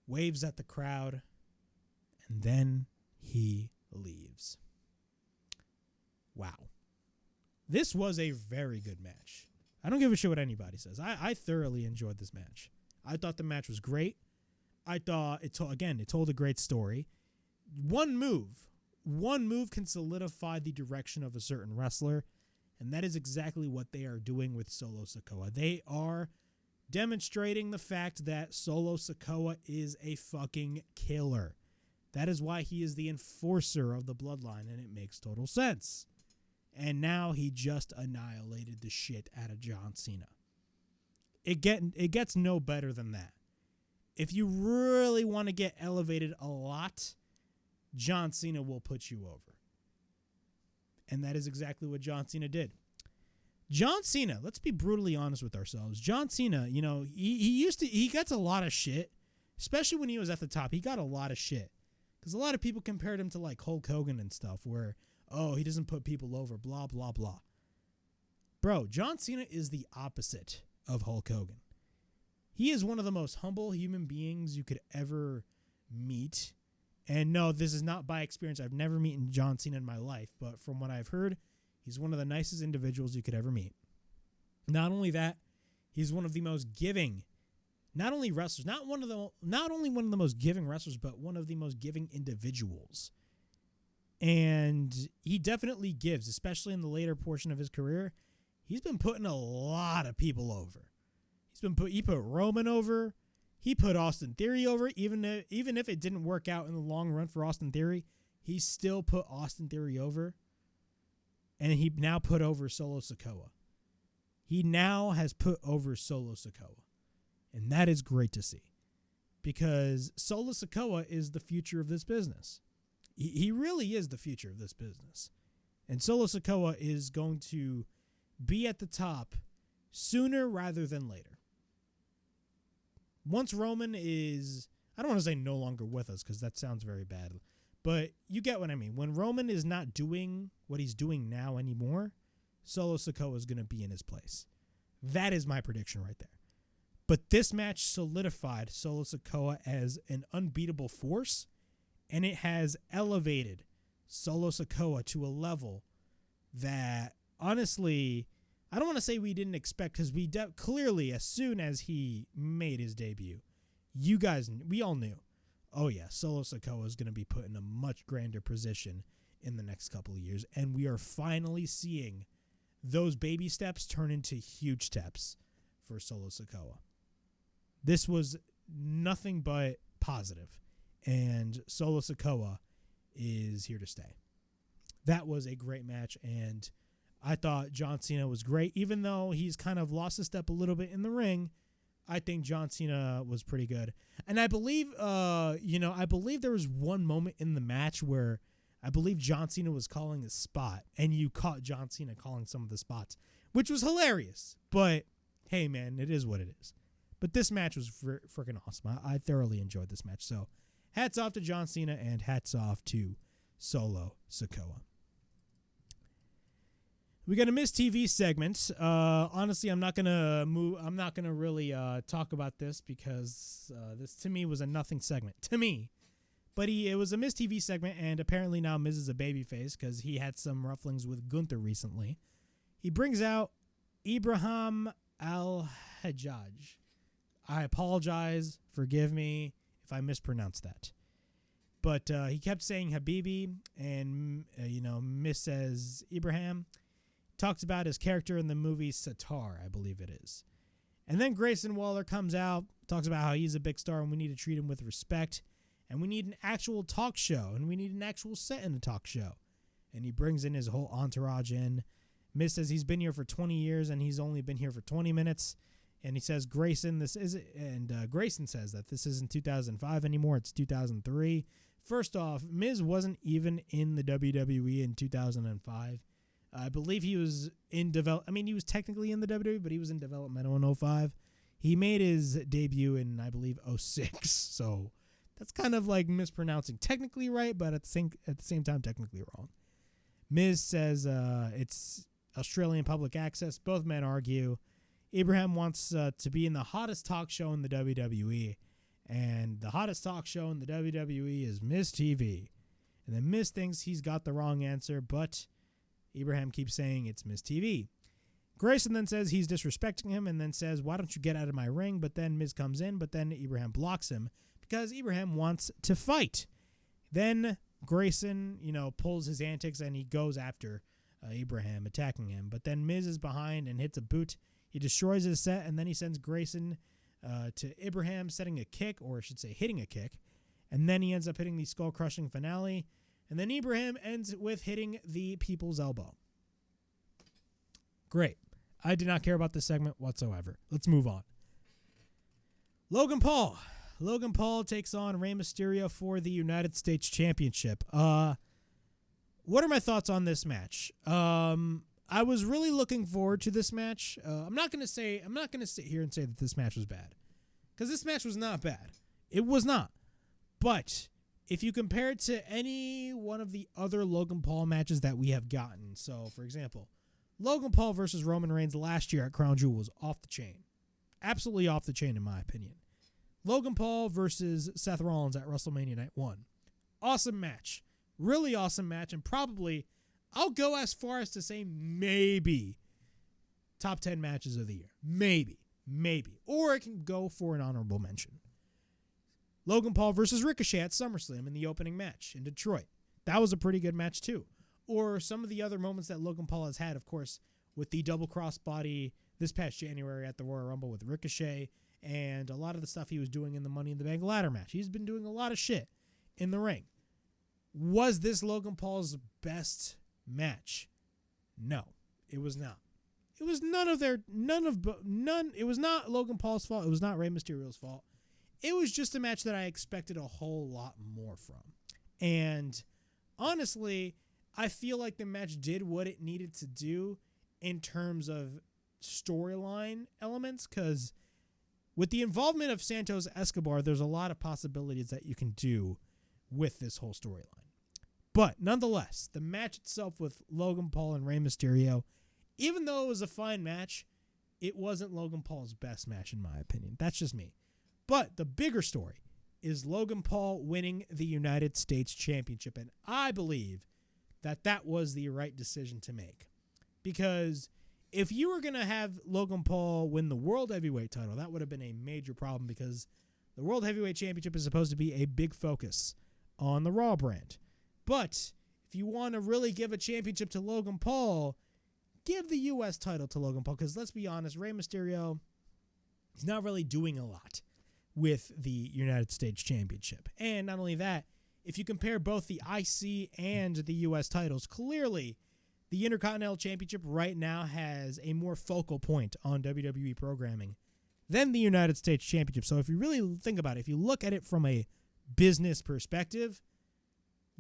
waves at the crowd, and then he leaves. Wow. This was a very good match. I don't give a shit what anybody says. I thoroughly enjoyed this match. I thought the match was great. I thought it told a great story. One move can solidify the direction of a certain wrestler, and that is exactly what they are doing with Solo Sikoa. They are demonstrating the fact that Solo Sikoa is a fucking killer. That is why he is the enforcer of the bloodline, and it makes total sense. And now he just annihilated the shit out of John Cena. It gets no better than that. If you really want to get elevated a lot, John Cena will put you over. And that is exactly what John Cena did. John Cena, let's be brutally honest with ourselves. John Cena, you know, he gets a lot of shit, especially when he was at the top. He got a lot of shit because a lot of people compared him to like Hulk Hogan and stuff where, oh, he doesn't put people over, blah, blah, blah. Bro, John Cena is the opposite of Hulk Hogan. He is one of the most humble human beings you could ever meet. And no, this is not by experience. I've never met John Cena in my life, but from what I've heard, he's one of the nicest individuals you could ever meet. Not only that, he's one of the most giving, not only wrestlers, not only one of the most giving wrestlers, but one of the most giving individuals. And he definitely gives, especially in the later portion of his career. He's been putting a lot of people over. He put Roman over. He put Austin Theory over. Even if it didn't work out in the long run for Austin Theory, he still put Austin Theory over. And he now put over Solo Sikoa. He now has put over Solo Sikoa. And that is great to see. Because Solo Sikoa is the future of this business. He really is the future of this business. And Solo Sikoa is going to be at the top sooner rather than later. Once Roman is, I don't want to say no longer with us because that sounds very bad, but you get what I mean. When Roman is not doing what he's doing now anymore, Solo Sikoa is going to be in his place. That is my prediction right there. But this match solidified Solo Sikoa as an unbeatable force, and it has elevated Solo Sikoa to a level that, honestly, I don't want to say we didn't expect because we clearly, as soon as he made his debut, we all knew, oh yeah, Solo Sikoa is going to be put in a much grander position in the next couple of years. And we are finally seeing those baby steps turn into huge steps for Solo Sikoa. This was nothing but positive, and Solo Sikoa is here to stay. That was a great match, and I thought John Cena was great. Even though he's kind of lost a step a little bit in the ring, I think John Cena was pretty good. And I believe, I believe there was one moment in the match where I believe John Cena was calling a spot, and you caught John Cena calling some of the spots, which was hilarious. But, hey, man, it is what it is. But this match was freaking awesome. I thoroughly enjoyed this match. So, hats off to John Cena, and hats off to Solo Sikoa. We got a Miz TV segment. Honestly, I'm not gonna really talk about this because this to me was a nothing segment to me. But it was a Miz TV segment, and apparently now Miz is a babyface because he had some rufflings with Gunther recently. He brings out Ibrahim Al-Hajjaj. I apologize. Forgive me if I mispronounced that. But he kept saying Habibi, and Miz says Ibrahim. Talks about his character in the movie Sitar, I believe it is. And then Grayson Waller comes out, talks about how he's a big star and we need to treat him with respect. And we need an actual talk show, and we need an actual set in the talk show. And he brings in his whole entourage in. Miz says he's been here for 20 years and he's only been here for 20 minutes. And he says, Grayson, Grayson says that this isn't 2005 anymore, it's 2003. First off, Miz wasn't even in the WWE in 2005. I believe he was in he was technically in the WWE, but he was in developmental in 05. He made his debut in, I believe, 06. So that's kind of like mispronouncing technically right, but at the same time, technically wrong. Miz says it's Australian public access. Both men argue. Ibrahim wants to be in the hottest talk show in the WWE. And the hottest talk show in the WWE is Miz TV. And then Miz thinks he's got the wrong answer, but Ibrahim keeps saying it's Miz TV. Grayson then says he's disrespecting him and then says, why don't you get out of my ring? But then Miz comes in, but then Ibrahim blocks him because Ibrahim wants to fight. Then Grayson, pulls his antics and he goes after Ibrahim, attacking him. But then Miz is behind and hits a boot. He destroys his set, and then he sends Grayson to Ibrahim, setting a kick, or I should say hitting a kick. And then he ends up hitting the skull-crushing finale. And then Ibrahim ends with hitting the people's elbow. Great. I did not care about this segment whatsoever. Let's move on. Logan Paul. Logan Paul takes on Rey Mysterio for the United States Championship. What are my thoughts on this match? I I was really looking forward to this match. I'm not gonna sit here and say that this match was bad, because this match was not bad. It was not. But if you compare it to any one of the other Logan Paul matches that we have gotten, so for example, Logan Paul versus Roman Reigns last year at Crown Jewel was off the chain. Absolutely off the chain in my opinion. Logan Paul versus Seth Rollins at WrestleMania Night 1. Awesome match. Really awesome match, and probably, I'll go as far as to say maybe top 10 matches of the year. Maybe. Or it can go for an honorable mention. Logan Paul versus Ricochet at SummerSlam in the opening match in Detroit. That was a pretty good match too. Or some of the other moments that Logan Paul has had, of course, with the double crossbody this past January at the Royal Rumble with Ricochet, and a lot of the stuff he was doing in the Money in the Bank ladder match. He's been doing a lot of shit in the ring. Was this Logan Paul's best match? No, it was not. It was it was not Logan Paul's fault. It was not Rey Mysterio's fault. It was just a match that I expected a whole lot more from. And honestly, I feel like the match did what it needed to do in terms of storyline elements, because with the involvement of Santos Escobar, there's a lot of possibilities that you can do with this whole storyline. But nonetheless, the match itself with Logan Paul and Rey Mysterio, even though it was a fine match, it wasn't Logan Paul's best match in my opinion. That's just me. But the bigger story is Logan Paul winning the United States Championship, and I believe that that was the right decision to make. Because if you were going to have Logan Paul win the World Heavyweight title, that would have been a major problem, because the World Heavyweight Championship is supposed to be a big focus on the Raw brand. But if you want to really give a championship to Logan Paul, give the U.S. title to Logan Paul, because let's be honest, Rey Mysterio, he's not really doing a lot with the United States Championship. And not only that, if you compare both the IC and the U.S. titles, clearly the Intercontinental Championship right now has a more focal point on WWE programming than the United States Championship. So if you really think about it, if you look at it from a business perspective,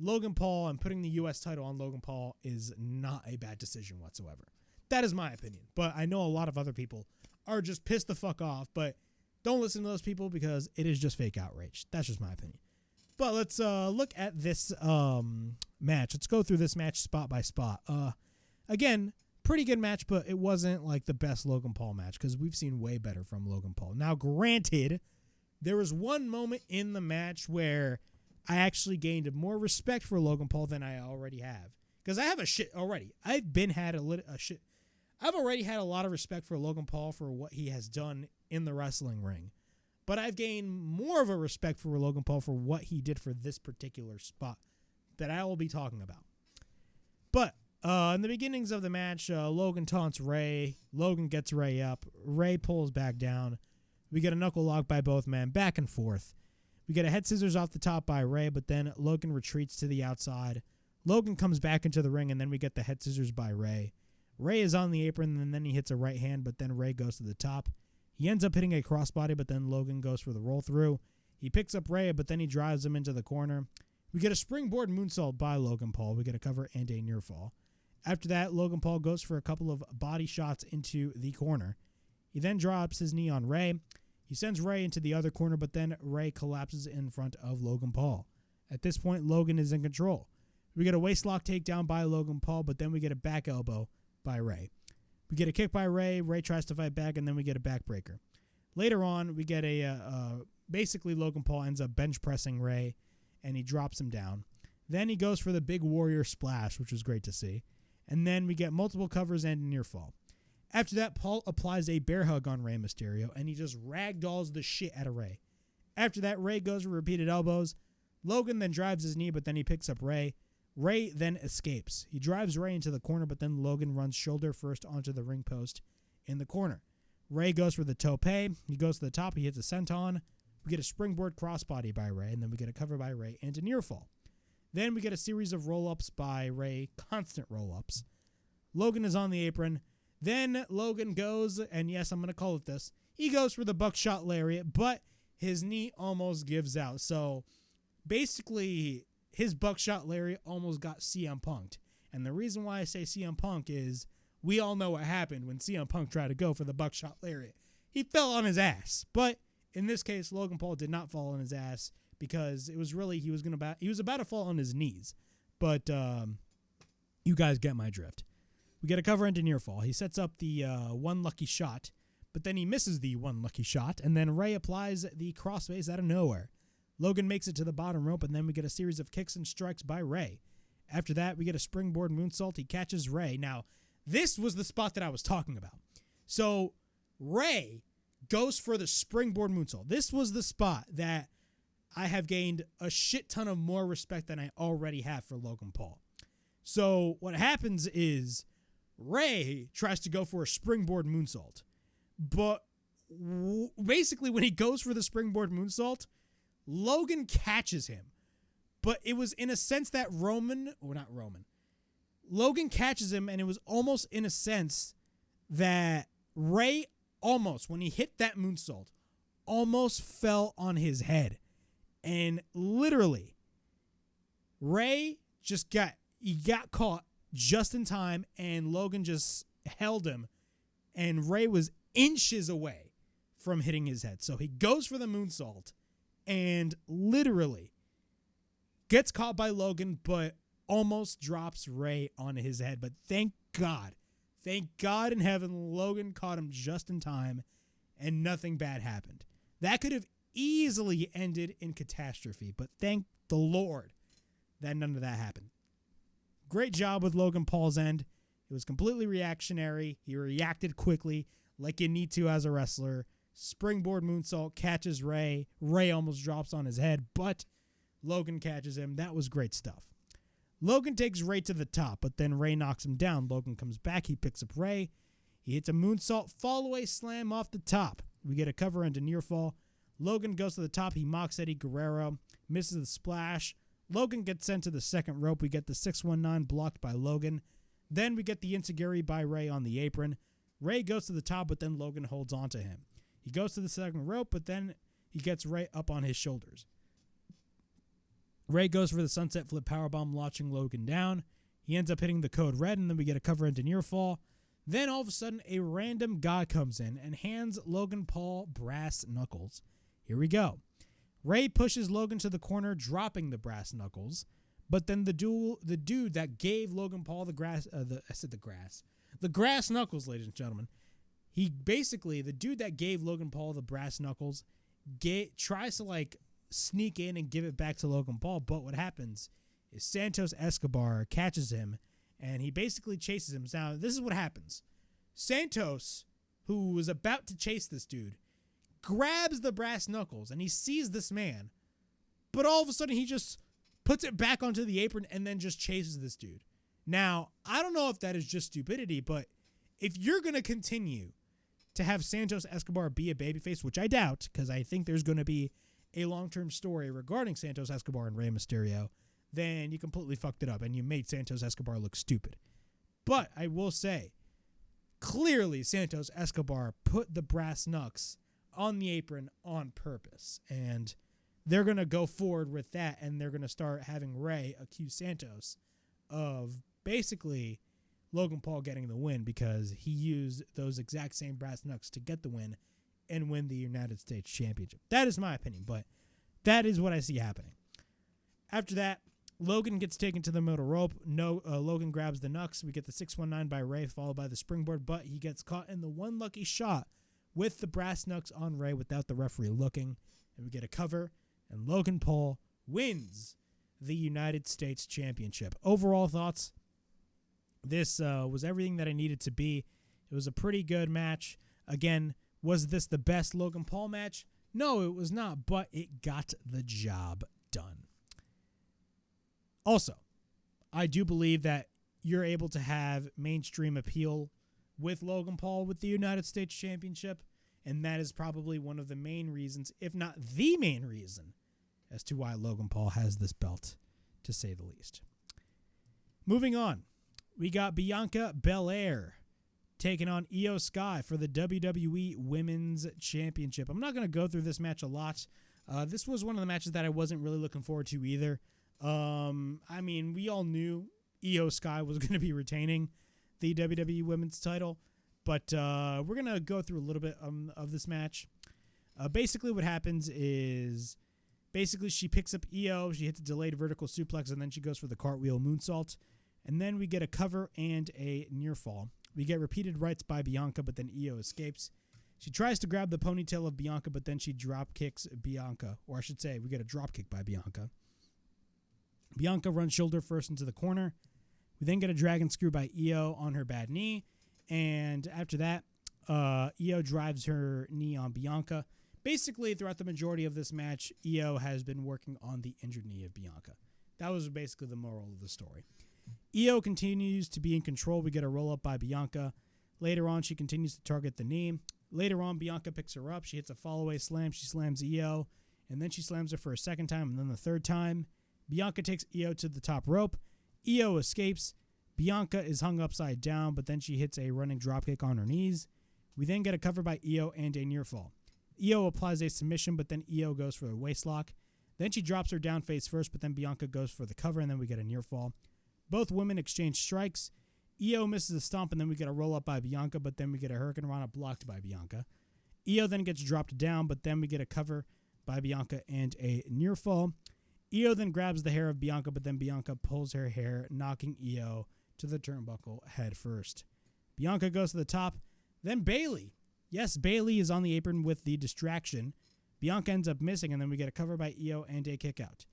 Logan Paul and putting the U.S. title on Logan Paul is not a bad decision whatsoever. That is my opinion. But I know a lot of other people are just pissed the fuck off, but don't listen to those people, because it is just fake outrage. That's just my opinion. But let's look at this match. Let's go through this match spot by spot. Again, pretty good match, but it wasn't like the best Logan Paul match, because we've seen way better from Logan Paul. Now, granted, there was one moment in the match where I actually gained more respect for Logan Paul than I already have, because I have a shit already. I've already had a lot of respect for Logan Paul for what he has done in the wrestling ring. But I've gained more of a respect for Logan Paul for what he did for this particular spot that I will be talking about. But in the beginnings of the match, Logan taunts Rey. Logan gets Rey up. Rey pulls back down. We get a knuckle lock by both men, back and forth. We get a head scissors off the top by Rey, but then Logan retreats to the outside. Logan comes back into the ring, and then we get the head scissors by Rey. Rey is on the apron, and then he hits a right hand, but then Rey goes to the top. He ends up hitting a crossbody, but then Logan goes for the roll through. He picks up Rey, but then he drives him into the corner. We get a springboard moonsault by Logan Paul. We get a cover and a near fall. After that, Logan Paul goes for a couple of body shots into the corner. He then drops his knee on Rey. He sends Rey into the other corner, but then Rey collapses in front of Logan Paul. At this point, Logan is in control. We get a waistlock takedown by Logan Paul, but then we get a back elbow by Rey. We get a kick by Rey. Rey tries to fight back, and then we get a backbreaker. Later on, we get basically Logan Paul ends up bench pressing Rey, and he drops him down. Then he goes for the big warrior splash, which was great to see. And then we get multiple covers and a near fall. After that, Paul applies a bear hug on Rey Mysterio, and he just ragdolls the shit out of Rey. After that, Rey goes for repeated elbows. Logan then drives his knee, but then he picks up Rey. Rey then escapes. He drives Rey into the corner, but then Logan runs shoulder first onto the ring post in the corner. Rey goes for the tope. He goes to the top. He hits a senton. We get a springboard crossbody by Rey, and then we get a cover by Rey and a near fall. Then we get a series of roll-ups by Rey, constant roll-ups. Logan is on the apron. Then Logan goes, and yes, I'm going to call it this, he goes for the buckshot lariat, but his knee almost gives out. So basically, his buckshot lariat almost got CM Punk'd. And the reason why I say CM Punk is we all know what happened when CM Punk tried to go for the buckshot lariat. He fell on his ass. But in this case, Logan Paul did not fall on his ass because it was really, he was about to fall on his knees. But you guys get my drift. We get a cover into near fall. He sets up the one lucky shot, but then he misses the one lucky shot, and then Rey applies the crossface out of nowhere. Logan makes it to the bottom rope, and then we get a series of kicks and strikes by Rey. After that, we get a springboard moonsault. He catches Rey. Now, this was the spot that I was talking about. So, Rey goes for the springboard moonsault. This was the spot that I have gained a shit ton of more respect than I already have for Logan Paul. So, what happens is Rey tries to go for a springboard moonsault. But basically, when he goes for the springboard moonsault, Logan catches him. But it was in a sense that Logan catches him, and it was almost in a sense that Rey almost, when he hit that moonsault, almost fell on his head. And literally, Rey got caught just in time, and Logan just held him, and Rey was inches away from hitting his head. So he goes for the moonsault and literally gets caught by Logan, but almost drops Rey on his head. But thank God in heaven, Logan caught him just in time and nothing bad happened. That could have easily ended in catastrophe, but thank the Lord that none of that happened. Great job with Logan Paul's end. It was completely reactionary. He reacted quickly like you need to as a wrestler. Springboard moonsault, catches Rey. Rey almost drops on his head, but Logan catches him. That was great stuff. Logan takes Rey to the top, but then Rey knocks him down. Logan comes back. He picks up Rey. He hits a moonsault, fall-away slam off the top. We get a cover into near fall. Logan goes to the top. He mocks Eddie Guerrero, misses the splash. Logan gets sent to the second rope. We get the 619 blocked by Logan. Then we get the enziguri by Rey on the apron. Rey goes to the top, but then Logan holds on to him. He goes to the second rope, but then he gets Rey up on his shoulders. Rey goes for the sunset flip powerbomb, launching Logan down. He ends up hitting the code red, and then we get a cover into near fall. Then all of a sudden, a random guy comes in and hands Logan Paul brass knuckles. Here we go. Rey pushes Logan to the corner, dropping the brass knuckles. But then the dude that gave Logan Paul the grass knuckles, ladies and gentlemen. The dude that gave Logan Paul the brass knuckles tries to sneak in and give it back to Logan Paul. But what happens is Santos Escobar catches him and he basically chases him. Now, this is what happens. Santos, who was about to chase this dude, grabs the brass knuckles and he sees this man. But all of a sudden, he just puts it back onto the apron and then just chases this dude. Now, I don't know if that is just stupidity, but if you're going to continue to have Santos Escobar be a babyface, which I doubt, because I think there's going to be a long-term story regarding Santos Escobar and Rey Mysterio, then you completely fucked it up and you made Santos Escobar look stupid. But I will say, clearly Santos Escobar put the brass knucks on the apron on purpose, and they're going to go forward with that, and they're going to start having Rey accuse Santos of basically Logan Paul getting the win because he used those exact same brass knucks to get the win and win the United States Championship. That is my opinion, but that is what I see happening. After that, Logan gets taken to the middle rope. Logan grabs the knucks. We get the 619 by Rey, followed by the springboard, but he gets caught in the one lucky shot with the brass knucks on Rey without the referee looking. And we get a cover, and Logan Paul wins the United States Championship. Overall thoughts? This was everything that I needed to be. It was a pretty good match. Again, was this the best Logan Paul match? No, it was not, but it got the job done. Also, I do believe that you're able to have mainstream appeal with Logan Paul with the United States Championship, and that is probably one of the main reasons, if not the main reason, as to why Logan Paul has this belt, to say the least. Moving on. We got Bianca Belair taking on Io Sky for the WWE Women's Championship. I'm not going to go through this match a lot. This was one of the matches that I wasn't really looking forward to either. We all knew Io Sky was going to be retaining. the WWE Women's title. But we're going to go through a little bit of this match. Basically what happens is she picks up Io, she hits a delayed vertical suplex, and then she goes for the cartwheel moonsault. And then we get a cover and a near fall. We get repeated rights by Bianca, but then Io escapes. She tries to grab the ponytail of Bianca, but then she drop kicks Bianca. Or I should say, we get a drop kick by Bianca. Bianca runs shoulder first into the corner. We then get a dragon screw by Io on her bad knee. And after that, Io drives her knee on Bianca. Basically, throughout the majority of this match, Io has been working on the injured knee of Bianca. That was basically the moral of the story. Io continues to be in control. We get a roll-up by Bianca. Later on, she continues to target the knee. Later on, Bianca picks her up. She hits a fall-away slam. She slams Io, and then she slams her for a second time, and then the third time. Bianca takes Io to the top rope. Io escapes. Bianca is hung upside down, but then she hits a running dropkick on her knees. We then get a cover by Io and a near fall. Io applies a submission, but then Io goes for a waistlock. Then she drops her down face first, but then Bianca goes for the cover, and then we get a near fall. Both women exchange strikes. Io misses a stomp, and then we get a roll-up by Bianca, but then we get a Hurricane Rana blocked by Bianca. Io then gets dropped down, but then we get a cover by Bianca and a near fall. Io then grabs the hair of Bianca, but then Bianca pulls her hair, knocking Io to the turnbuckle head first. Bianca goes to the top. Then Bayley. Yes, Bayley is on the apron with the distraction. Bianca ends up missing, and then we get a cover by Io and a kick out.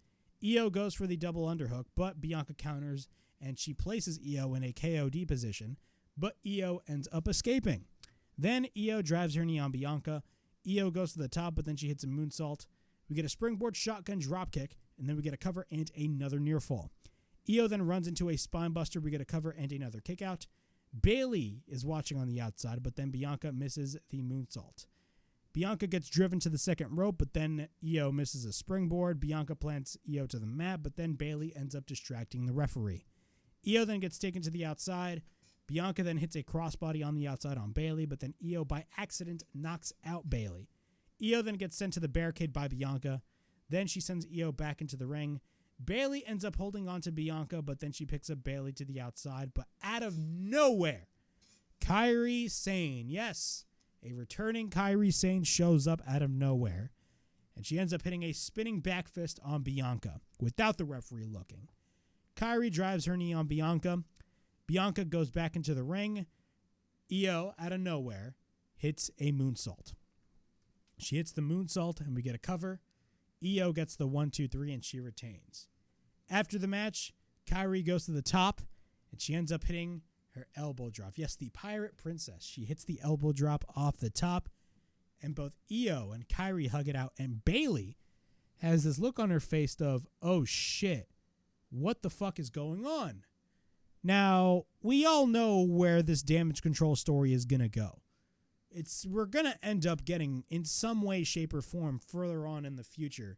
Io goes for the double underhook, but Bianca counters, and she places Io in a KOD position, but Io ends up escaping. Then Io drives her knee on Bianca. Io goes to the top, but then she hits a moonsault. We get a springboard shotgun dropkick, and then we get a cover and another near fall. Io then runs into a spine buster. We get a cover and another kick out. Bayley is watching on the outside, but then Bianca misses the moonsault. Bianca gets driven to the second rope, but then Io misses a springboard. Bianca plants Io to the mat, but then Bayley ends up distracting the referee. Io then gets taken to the outside. Bianca then hits a crossbody on the outside on Bayley, but then Io by accident knocks out Bayley. Io then gets sent to the barricade by Bianca. Then she sends Io back into the ring. Bayley ends up holding on to Bianca, but then she picks up Bayley to the outside. But out of nowhere, KAIRI SANE, yes, a returning KAIRI SANE shows up out of nowhere. And she ends up hitting a spinning back fist on Bianca without the referee looking. KAIRI drives her knee on Bianca. Bianca goes back into the ring. Io, out of nowhere, hits a moonsault. She hits the moonsault, and we get a cover. Io gets the 1-2-3, and she retains. After the match, KAIRI goes to the top, and she ends up hitting her elbow drop. Yes, the Pirate Princess. She hits the elbow drop off the top, and both Io and KAIRI hug it out, and Bayley has this look on her face of, oh shit, what the fuck is going on? Now, we all know where this damage control story is going to go. We're going to end up getting, in some way, shape, or form, further on in the future,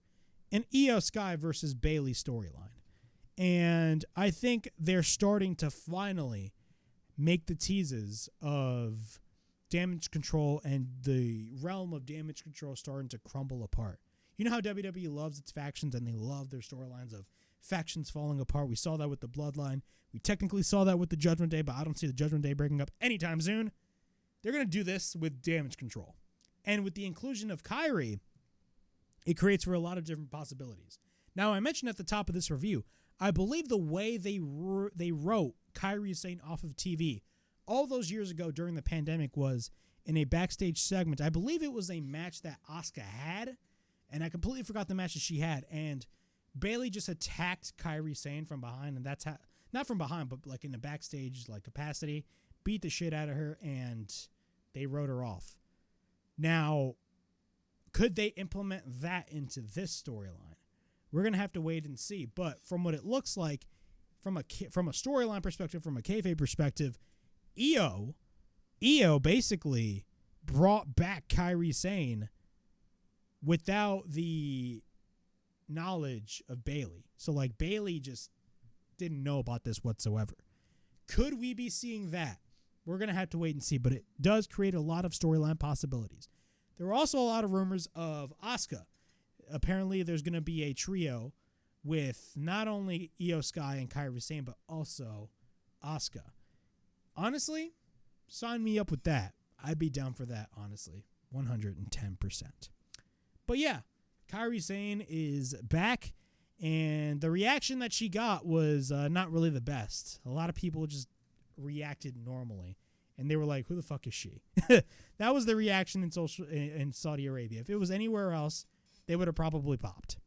an Io Sky versus Bayley storyline. And I think they're starting to finally make the teases of damage control and the realm of damage control starting to crumble apart. You know how WWE loves its factions and they love their storylines of factions falling apart. We saw that with the Bloodline. We technically saw that with the Judgment Day, but I don't see the Judgment Day breaking up anytime soon. They're going to do this with damage control. And with the inclusion of KAIRI, it creates for a lot of different possibilities. Now, I mentioned at the top of this review, I believe the way they wrote KAIRI SANE off of TV all those years ago during the pandemic was in a backstage segment. I believe it was a match that Asuka had, and I completely forgot the match that she had. And Bayley just attacked KAIRI SANE from behind, and that's how, not from behind, but like in the backstage like capacity, beat the shit out of her, and they wrote her off. Now, could they implement that into this storyline? We're going to have to wait and see. But from what it looks like, from a storyline perspective, from a kayfabe perspective, Io basically brought back KAIRI SANE without the knowledge of Bayley. So, like, Bayley just didn't know about this whatsoever. Could we be seeing that? We're going to have to wait and see, but it does create a lot of storyline possibilities. There are also a lot of rumors of Asuka. Apparently, there's going to be a trio with not only Io Sky and KAIRI SANE, but also Asuka. Honestly, sign me up with that. I'd be down for that, honestly. 110%. But yeah, KAIRI SANE is back, and the reaction that she got was not really the best. A lot of people just reacted normally, and they were like, who the fuck is she? That was the reaction in Saudi Arabia. If it was anywhere else, they would have probably popped.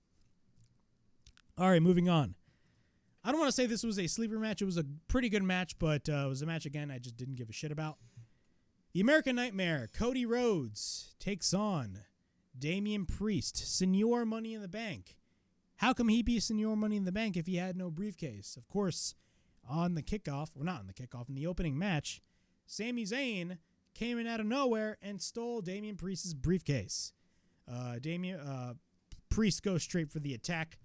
All right, moving on. I don't want to say this was a sleeper match. It was a pretty good match, but it was a match, again, I just didn't give a shit about. The American Nightmare, Cody Rhodes, takes on Damian Priest, Senor Money in the Bank. How come he be Senor Money in the Bank if he had no briefcase? Of course, on the kickoff, well, not on the kickoff, in the opening match, Sami Zayn came in out of nowhere and stole Damian Priest's briefcase. Priest goes straight for the attack.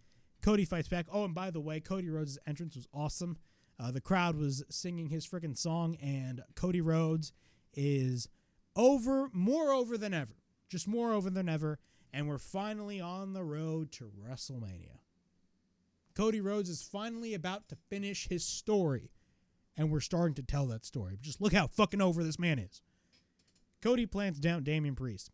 Cody fights back. Oh, and by the way, Cody Rhodes' entrance was awesome. The crowd was singing his freaking song, and Cody Rhodes is more over than ever. Just more over than ever, and we're finally on the road to WrestleMania. Cody Rhodes is finally about to finish his story, and we're starting to tell that story. Just look how fucking over this man is. Cody plants down Damian Priest.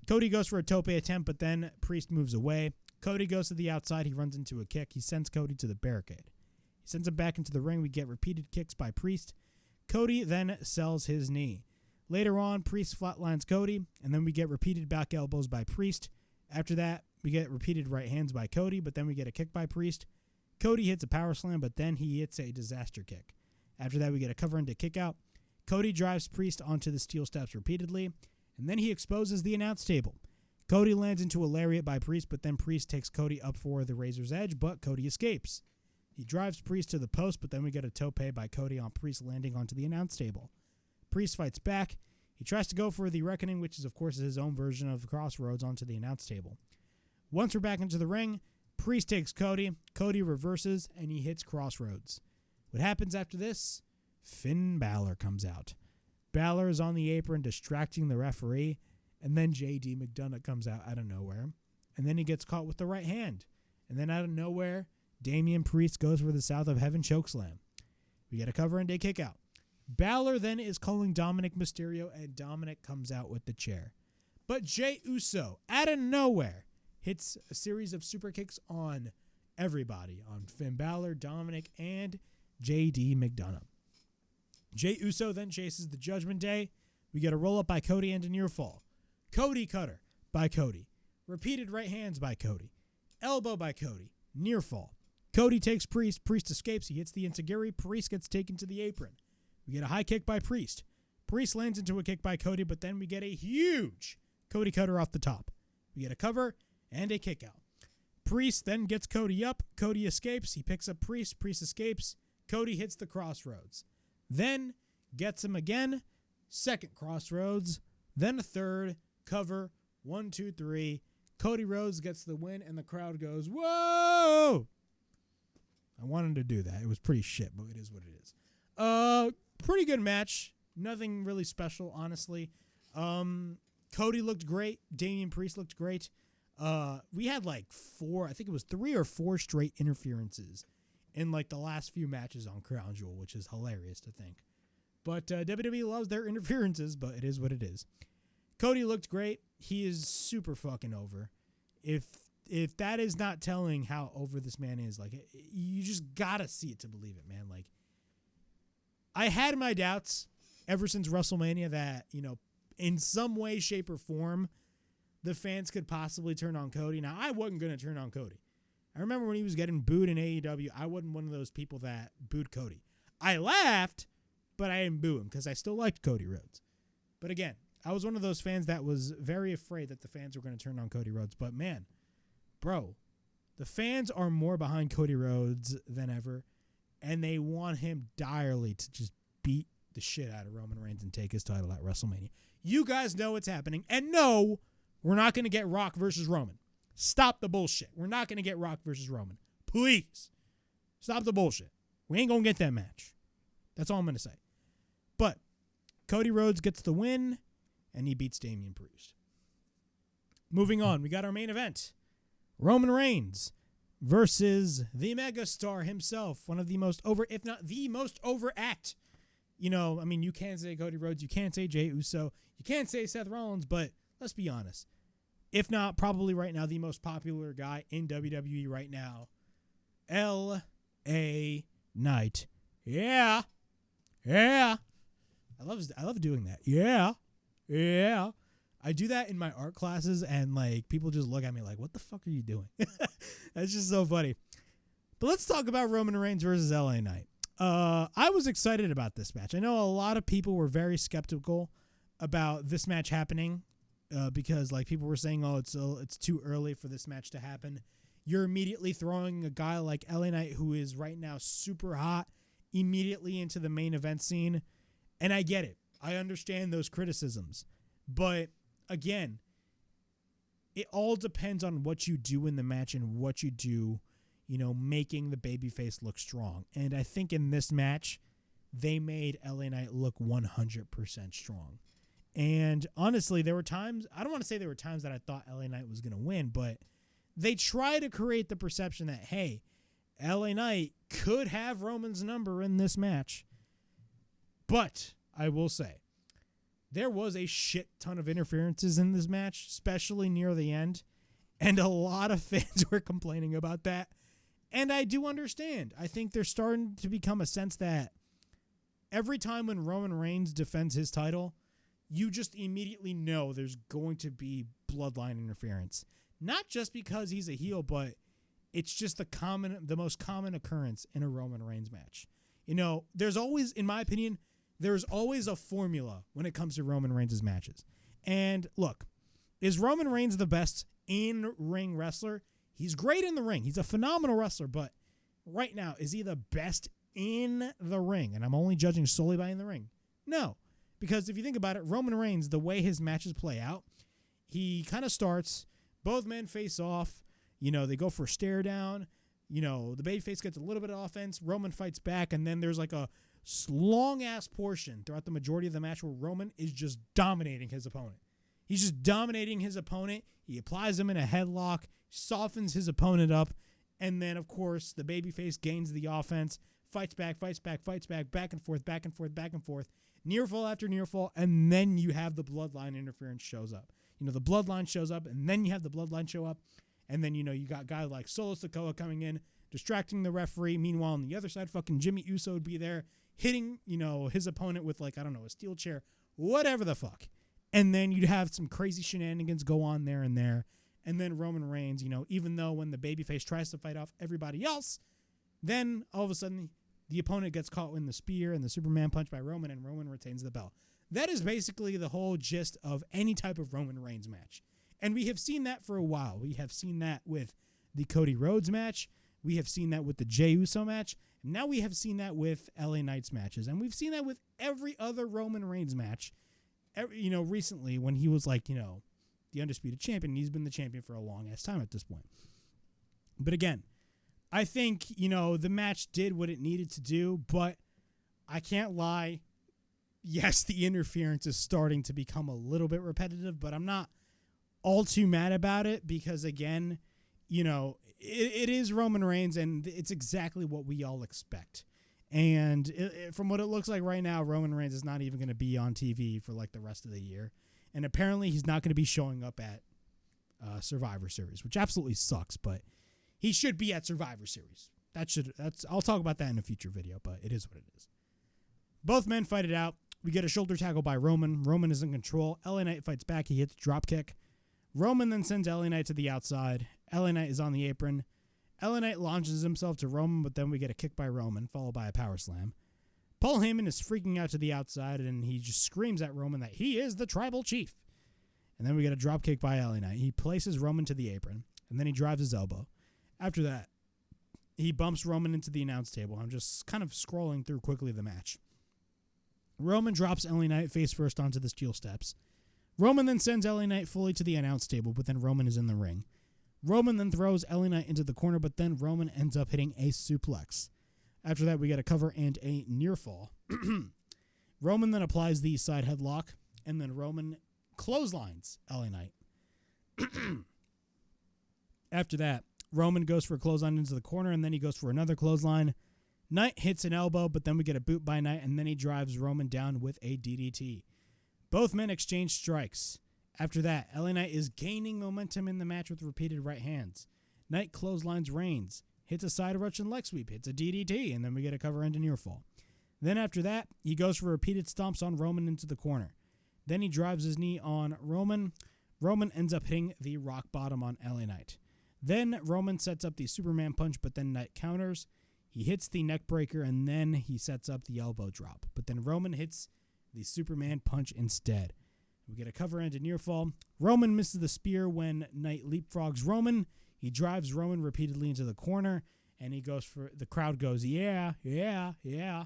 Cody goes for a tope attempt, but then Priest moves away. Cody goes to the outside. He runs into a kick. He sends Cody to the barricade. He sends him back into the ring. We get repeated kicks by Priest. Cody then sells his knee. Later on, Priest flatlines Cody, and then we get repeated back elbows by Priest. After that, we get repeated right hands by Cody, but then we get a kick by Priest. Cody hits a power slam, but then he hits a disaster kick. After that, we get a cover into kick out. Cody drives Priest onto the steel steps repeatedly, and then he exposes the announce table. Cody lands into a lariat by Priest, but then Priest takes Cody up for the Razor's Edge, but Cody escapes. He drives Priest to the post, but then we get a tope by Cody on Priest landing onto the announce table. Priest fights back. He tries to go for the Reckoning, which is, of course, his own version of Crossroads, onto the announce table. Once we're back into the ring, Priest takes Cody. Cody reverses, and he hits Crossroads. What happens after this? Finn Balor comes out. Balor is on the apron distracting the referee, and then J.D. McDonaagh comes out of nowhere, and then he gets caught with the right hand. And then out of nowhere, Damian Priest goes for the South of Heaven chokeslam. We get a cover and a kick out. Balor then is calling Dominic Mysterio, and Dominic comes out with the chair. But Jey Uso, out of nowhere, hits a series of super kicks on everybody, on Finn Balor, Dominic, and J.D. McDonaagh. Jey Uso then chases the Judgment Day. We get a roll-up by Cody and a near fall. Cody cutter by Cody. Repeated right hands by Cody. Elbow by Cody. Near fall. Cody takes Priest. Priest escapes. He hits the enziguri. Priest gets taken to the apron. We get a high kick by Priest. Priest lands into a kick by Cody, but then we get a huge Cody cutter off the top. We get a cover and a kick out. Priest then gets Cody up. Cody escapes. He picks up Priest. Priest escapes. Cody hits the Crossroads. Then gets him again. Second Crossroads. Then a third. Cover. 1, 2, 3. Cody Rhodes gets the win, and the crowd goes, whoa! I wanted to do that. It was pretty shit, but it is what it is. Pretty good match. Nothing really special, honestly. Cody looked great. Damian Priest looked great. We had like 3 or 4 straight interferences in like the last few matches on Crown Jewel, which is hilarious to think. But WWE loves their interferences, but it is what it is. Cody looked great. He is super fucking over. If that is not telling how over this man is, like, you just gotta see it to believe it, man. Like, I had my doubts ever since WrestleMania that, you know, in some way, shape, or form, the fans could possibly turn on Cody. Now, I wasn't going to turn on Cody. I remember when he was getting booed in AEW, I wasn't one of those people that booed Cody. I laughed, but I didn't boo him because I still liked Cody Rhodes. But again, I was one of those fans that was very afraid that the fans were going to turn on Cody Rhodes. But man, bro, the fans are more behind Cody Rhodes than ever, and they want him direly to just beat the shit out of Roman Reigns and take his title at WrestleMania. You guys know what's happening. And no, we're not going to get Rock versus Roman. Stop the bullshit. We're not going to get Rock versus Roman. Please. Stop the bullshit. We ain't going to get that match. That's all I'm going to say. But Cody Rhodes gets the win, and he beats Damian Priest. Moving on, we got our main event. Roman Reigns versus the megastar himself, one of the most over, if not the most over act I mean, you can't say Cody Rhodes, you can't say Jey Uso, you can't say Seth Rollins, but let's be honest. If not, probably right now, the most popular guy in WWE right now, L.A. Knight. Yeah. Yeah. I love doing that. Yeah. Yeah. I do that in my art classes, and like people just look at me like, what the fuck are you doing? That's just so funny. But let's talk about Roman Reigns versus LA Knight. I was excited about this match. I know a lot of people were very skeptical about this match happening because like people were saying, oh, it's too early for this match to happen. You're immediately throwing a guy like LA Knight, who is right now super hot, immediately into the main event scene. And I get it. I understand those criticisms. But again, it all depends on what you do in the match and what you do, making the babyface look strong. And I think in this match, they made LA Knight look 100% strong. And honestly, there were times, I don't want to say there were times that I thought LA Knight was going to win, but they try to create the perception that, hey, LA Knight could have Roman's number in this match. But I will say, there was a shit ton of interferences in this match, especially near the end. And a lot of fans were complaining about that. And I do understand. I think there's starting to become a sense that every time when Roman Reigns defends his title, you just immediately know there's going to be bloodline interference. Not just because he's a heel, but it's just the most common occurrence in a Roman Reigns match. There's always, in my opinion, there's always a formula when it comes to Roman Reigns' matches. And look, is Roman Reigns the best in-ring wrestler? He's great in the ring. He's a phenomenal wrestler, but right now, is he the best in the ring? And I'm only judging solely by in the ring. No, because if you think about it, Roman Reigns, the way his matches play out, he kind of starts, both men face off, they go for a stare down, the babyface gets a little bit of offense, Roman fights back, and then there's like a long-ass portion throughout the majority of the match where Roman is just dominating his opponent. He's just dominating his opponent. He applies him in a headlock, softens his opponent up, and then, of course, the babyface gains the offense, fights back, back and forth, near fall after near fall, and then you have the bloodline interference shows up. The bloodline shows up, and then you have the bloodline show up, and then, you got guys like Solo Sikoa coming in, distracting the referee. Meanwhile, on the other side, fucking Jimmy Uso would be there, hitting, his opponent with, like, I don't know, a steel chair, whatever the fuck. And then you'd have some crazy shenanigans go on there. And then Roman Reigns, even though when the babyface tries to fight off everybody else, then all of a sudden the opponent gets caught in the spear and the Superman punch by Roman, and Roman retains the belt. That is basically the whole gist of any type of Roman Reigns match. And we have seen that for a while. We have seen that with the Cody Rhodes match. We have seen that with the Jey Uso match. And now we have seen that with LA Knight's matches. And we've seen that with every other Roman Reigns match, recently when he was like, the undisputed champion. He's been the champion for a long-ass time at this point. But again, I think, the match did what it needed to do, but I can't lie. Yes, the interference is starting to become a little bit repetitive, but I'm not all too mad about it because, again, it is Roman Reigns, and it's exactly what we all expect. And from what it looks like right now, Roman Reigns is not even going to be on TV for like the rest of the year. And apparently he's not going to be showing up at Survivor Series, which absolutely sucks, but he should be at Survivor Series. I'll talk about that in a future video, but it is what it is. Both men fight it out. We get a shoulder tackle by Roman. Roman is in control. LA Knight fights back. He hits a drop kick. Roman then sends LA Knight to the outside. LA Knight is on the apron. LA Knight launches himself to Roman, but then we get a kick by Roman, followed by a power slam. Paul Heyman is freaking out to the outside, and he just screams at Roman that he is the tribal chief. And then we get a drop kick by LA Knight. He places Roman to the apron, and then he drives his elbow. After that, he bumps Roman into the announce table. I'm just kind of scrolling through quickly the match. Roman drops LA Knight face first onto the steel steps. Roman then sends LA Knight fully to the announce table, but then Roman is in the ring. Roman then throws LA Knight into the corner, but then Roman ends up hitting a suplex. After that, we get a cover and a near fall. Roman then applies the side headlock, and then Roman clotheslines LA Knight. After that, Roman goes for a clothesline into the corner, and then he goes for another clothesline. Knight hits an elbow, but then we get a boot by Knight, and then he drives Roman down with a DDT. Both men exchange strikes. After that, LA Knight is gaining momentum in the match with repeated right hands. Knight clotheslines Reigns, hits a side Russian leg sweep, hits a DDT, and then we get a cover and a near fall. Then after that, he goes for repeated stomps on Roman into the corner. Then he drives his knee on Roman. Roman ends up hitting the rock bottom on LA Knight. Then Roman sets up the Superman punch, but then Knight counters. He hits the neck breaker, and then he sets up the elbow drop. But then Roman hits the Superman punch instead. We get a cover and a near fall. Roman misses the spear when Knight leapfrogs Roman. He drives Roman repeatedly into the corner, and the crowd goes, yeah, yeah, yeah.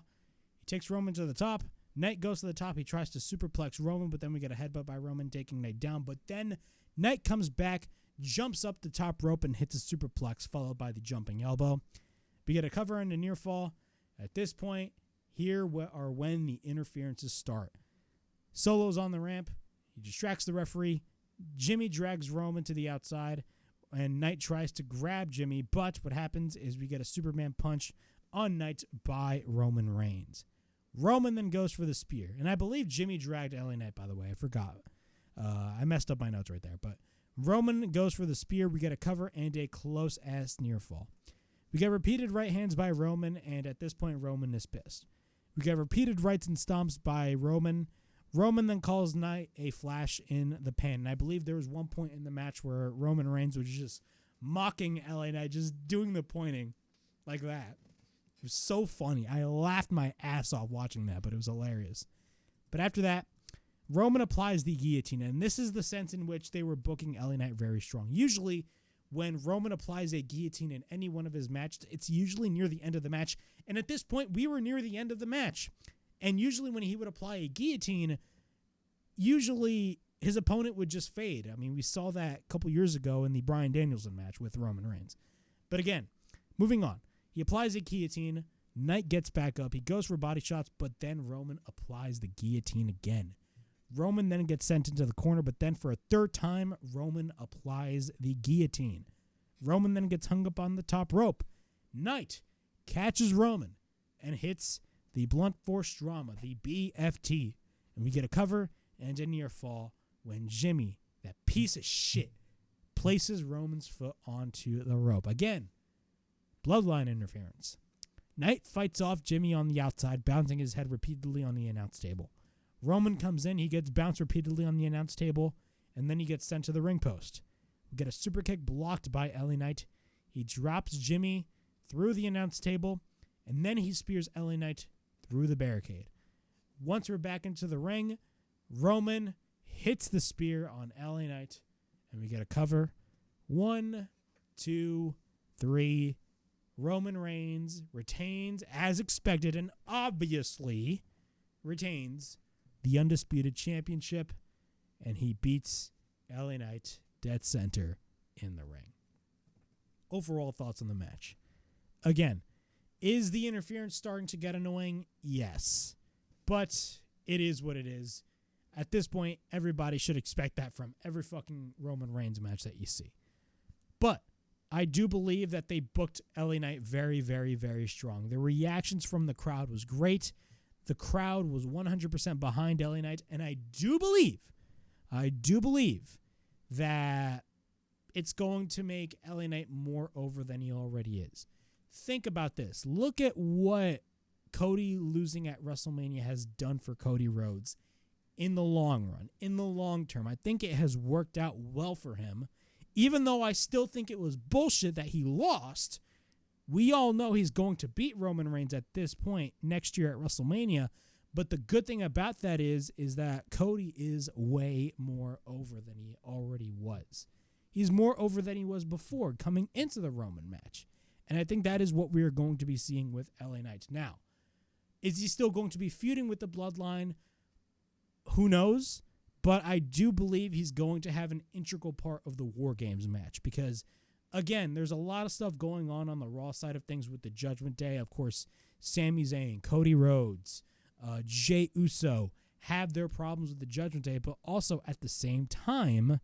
He takes Roman to the top. Knight goes to the top. He tries to superplex Roman, but then we get a headbutt by Roman, taking Knight down. But then Knight comes back, jumps up the top rope, and hits a superplex, followed by the jumping elbow. We get a cover and a near fall. At this point, here are when the interferences start. Solo's on the ramp. He distracts the referee. Jimmy drags Roman to the outside, and Knight tries to grab Jimmy, but what happens is we get a Superman punch on Knight by Roman Reigns. Roman then goes for the spear, and I believe Jimmy dragged LA Knight, by the way. I forgot. I messed up my notes right there, but Roman goes for the spear. We get a cover and a close-ass near fall. We get repeated right hands by Roman, and at this point, Roman is pissed. We get repeated rights and stomps by Roman. Roman then calls Knight a flash in the pan. And I believe there was one point in the match where Roman Reigns was just mocking LA Knight, just doing the pointing like that. It was so funny. I laughed my ass off watching that, but it was hilarious. But after that, Roman applies the guillotine, and this is the sense in which they were booking LA Knight very strong. Usually, when Roman applies a guillotine in any one of his matches, it's usually near the end of the match. And at this point, we were near the end of the match. And usually when he would apply a guillotine, usually his opponent would just fade. I mean, we saw that a couple years ago in the Bryan Danielson match with Roman Reigns. But again, moving on. He applies a guillotine. Knight gets back up. He goes for body shots, but then Roman applies the guillotine again. Roman then gets sent into the corner, but then for a third time, Roman applies the guillotine. Roman then gets hung up on the top rope. Knight catches Roman and hits the blunt force trauma, the BFT. And we get a cover and a near fall when Jimmy, that piece of shit, places Roman's foot onto the rope. Again, bloodline interference. Knight fights off Jimmy on the outside, bouncing his head repeatedly on the announce table. Roman comes in, he gets bounced repeatedly on the announce table, and then he gets sent to the ring post. We get a super kick blocked by LA Knight. He drops Jimmy through the announce table, and then he spears LA Knight through the barricade. Once we're back into the ring, Roman hits the spear on LA Knight, and we get a cover. 1, 2, 3. Roman Reigns retains as expected, and obviously retains the Undisputed Championship, and he beats LA Knight dead center in the ring. Overall thoughts on the match. Again, is the interference starting to get annoying? Yes. But it is what it is. At this point, everybody should expect that from every fucking Roman Reigns match that you see. But I do believe that they booked LA Knight very, very, very strong. The reactions from the crowd was great. The crowd was 100% behind LA Knight, and I do believe that it's going to make LA Knight more over than he already is. Think about this. Look at what Cody losing at WrestleMania has done for Cody Rhodes in the long run, in the long term. I think it has worked out well for him, even though I still think it was bullshit that he lost. We all know he's going to beat Roman Reigns at this point next year at WrestleMania. But the good thing about that is that Cody is way more over than he already was. He's more over than he was before coming into the Roman match. And I think that is what we are going to be seeing with LA Knight. Now, is he still going to be feuding with the Bloodline? Who knows? But I do believe he's going to have an integral part of the War Games match because, again, there's a lot of stuff going on the Raw side of things with the Judgment Day. Of course, Sami Zayn, Cody Rhodes, Jey Uso have their problems with the Judgment Day, but also at the same time,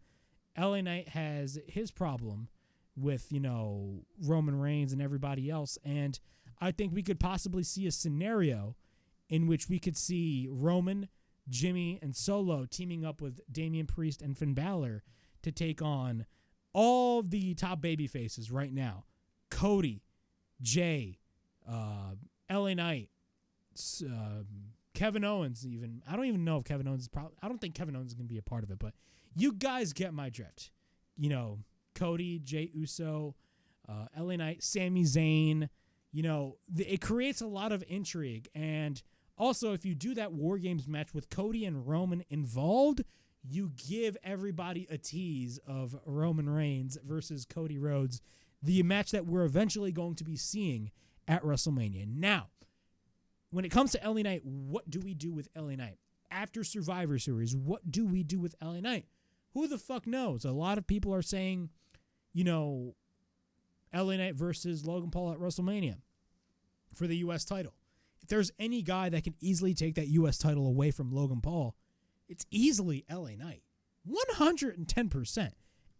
LA Knight has his problem with, Roman Reigns and everybody else. And I think we could possibly see a scenario in which we could see Roman, Jimmy, and Solo teaming up with Damian Priest and Finn Balor to take on all the top baby faces right now. Cody, Jay, LA Knight, Kevin Owens even. I don't even know if Kevin Owens is I don't think Kevin Owens is going to be a part of it, but you guys get my drift. You know, Cody, Jay Uso, LA Knight, Sami Zayn. You know, it creates a lot of intrigue. And also, if you do that War Games match with Cody and Roman involved, you give everybody a tease of Roman Reigns versus Cody Rhodes, the match that we're eventually going to be seeing at WrestleMania. Now, when it comes to LA Knight, what do we do with LA Knight? After Survivor Series, what do we do with LA Knight? Who the fuck knows? A lot of people are saying, you know, LA Knight versus Logan Paul at WrestleMania for the U.S. title. If there's any guy that can easily take that U.S. title away from Logan Paul, it's easily LA Knight. 110%.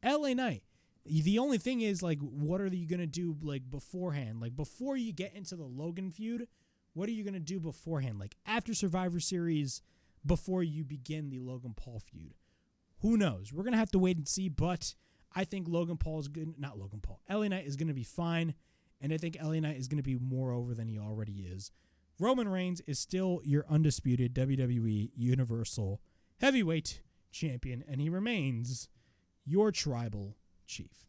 LA Knight. The only thing is, like, what are you going to do, like, beforehand? Like, before you get into the Logan feud, what are you going to do beforehand? Like, after Survivor Series, before you begin the Logan Paul feud. Who knows? We're going to have to wait and see, but I think Logan Paul is good. Not Logan Paul. LA Knight is going to be fine, and I think LA Knight is going to be more over than he already is. Roman Reigns is still your undisputed WWE Universal Heavyweight Champion, and he remains your tribal chief.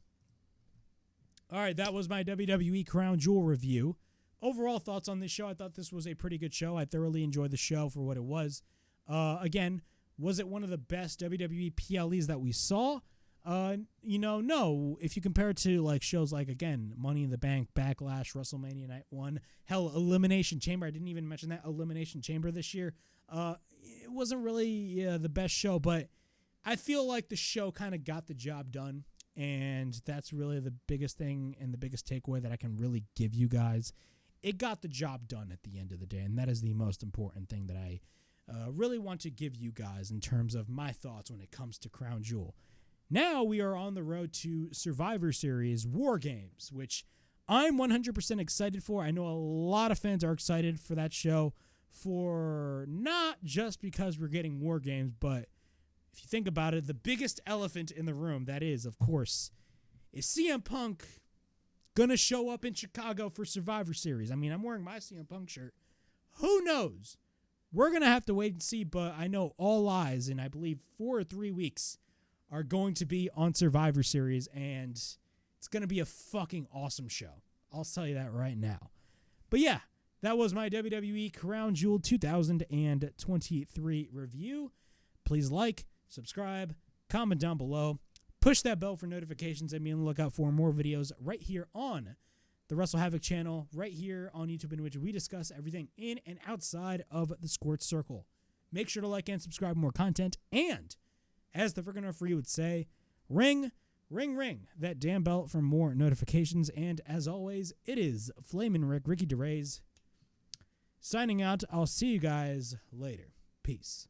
All right, that was my WWE Crown Jewel review. Overall thoughts on this show, I thought this was a pretty good show. I thoroughly enjoyed the show for what it was. Again, was it one of the best WWE PLEs that we saw? No. If you compare it to like shows like, again, Money in the Bank, Backlash, WrestleMania Night 1, hell, Elimination Chamber. I didn't even mention that Elimination Chamber this year. It wasn't really the best show, but I feel like the show kind of got the job done, and that's really the biggest thing and the biggest takeaway that I can really give you guys. It got the job done at the end of the day, and that is the most important thing that I really want to give you guys in terms of my thoughts when it comes to Crown Jewel. Now we are on the road to Survivor Series War Games, which I'm 100% excited for. I know a lot of fans are excited for that show, for not just because we're getting War Games, but if you think about it, the biggest elephant in the room, that is, of course, is CM Punk going to show up in Chicago for Survivor Series? I mean, I'm wearing my CM Punk shirt. Who knows? We're going to have to wait and see, but I know all eyes, and I believe 4 or 3 weeks, are going to be on Survivor Series, and it's going to be a fucking awesome show. I'll tell you that right now. But yeah, that was my WWE Crown Jewel 2023 review. Please like, subscribe, comment down below, push that bell for notifications, and be on the lookout for more videos right here on the WrestleHavoc channel, right here on YouTube, in which we discuss everything in and outside of the Squared Circle. Make sure to like and subscribe for more content, and as the freaking referee would say, ring, ring, ring that damn bell for more notifications. And as always, it is Flamin' Ricky DeRays signing out. I'll see you guys later. Peace.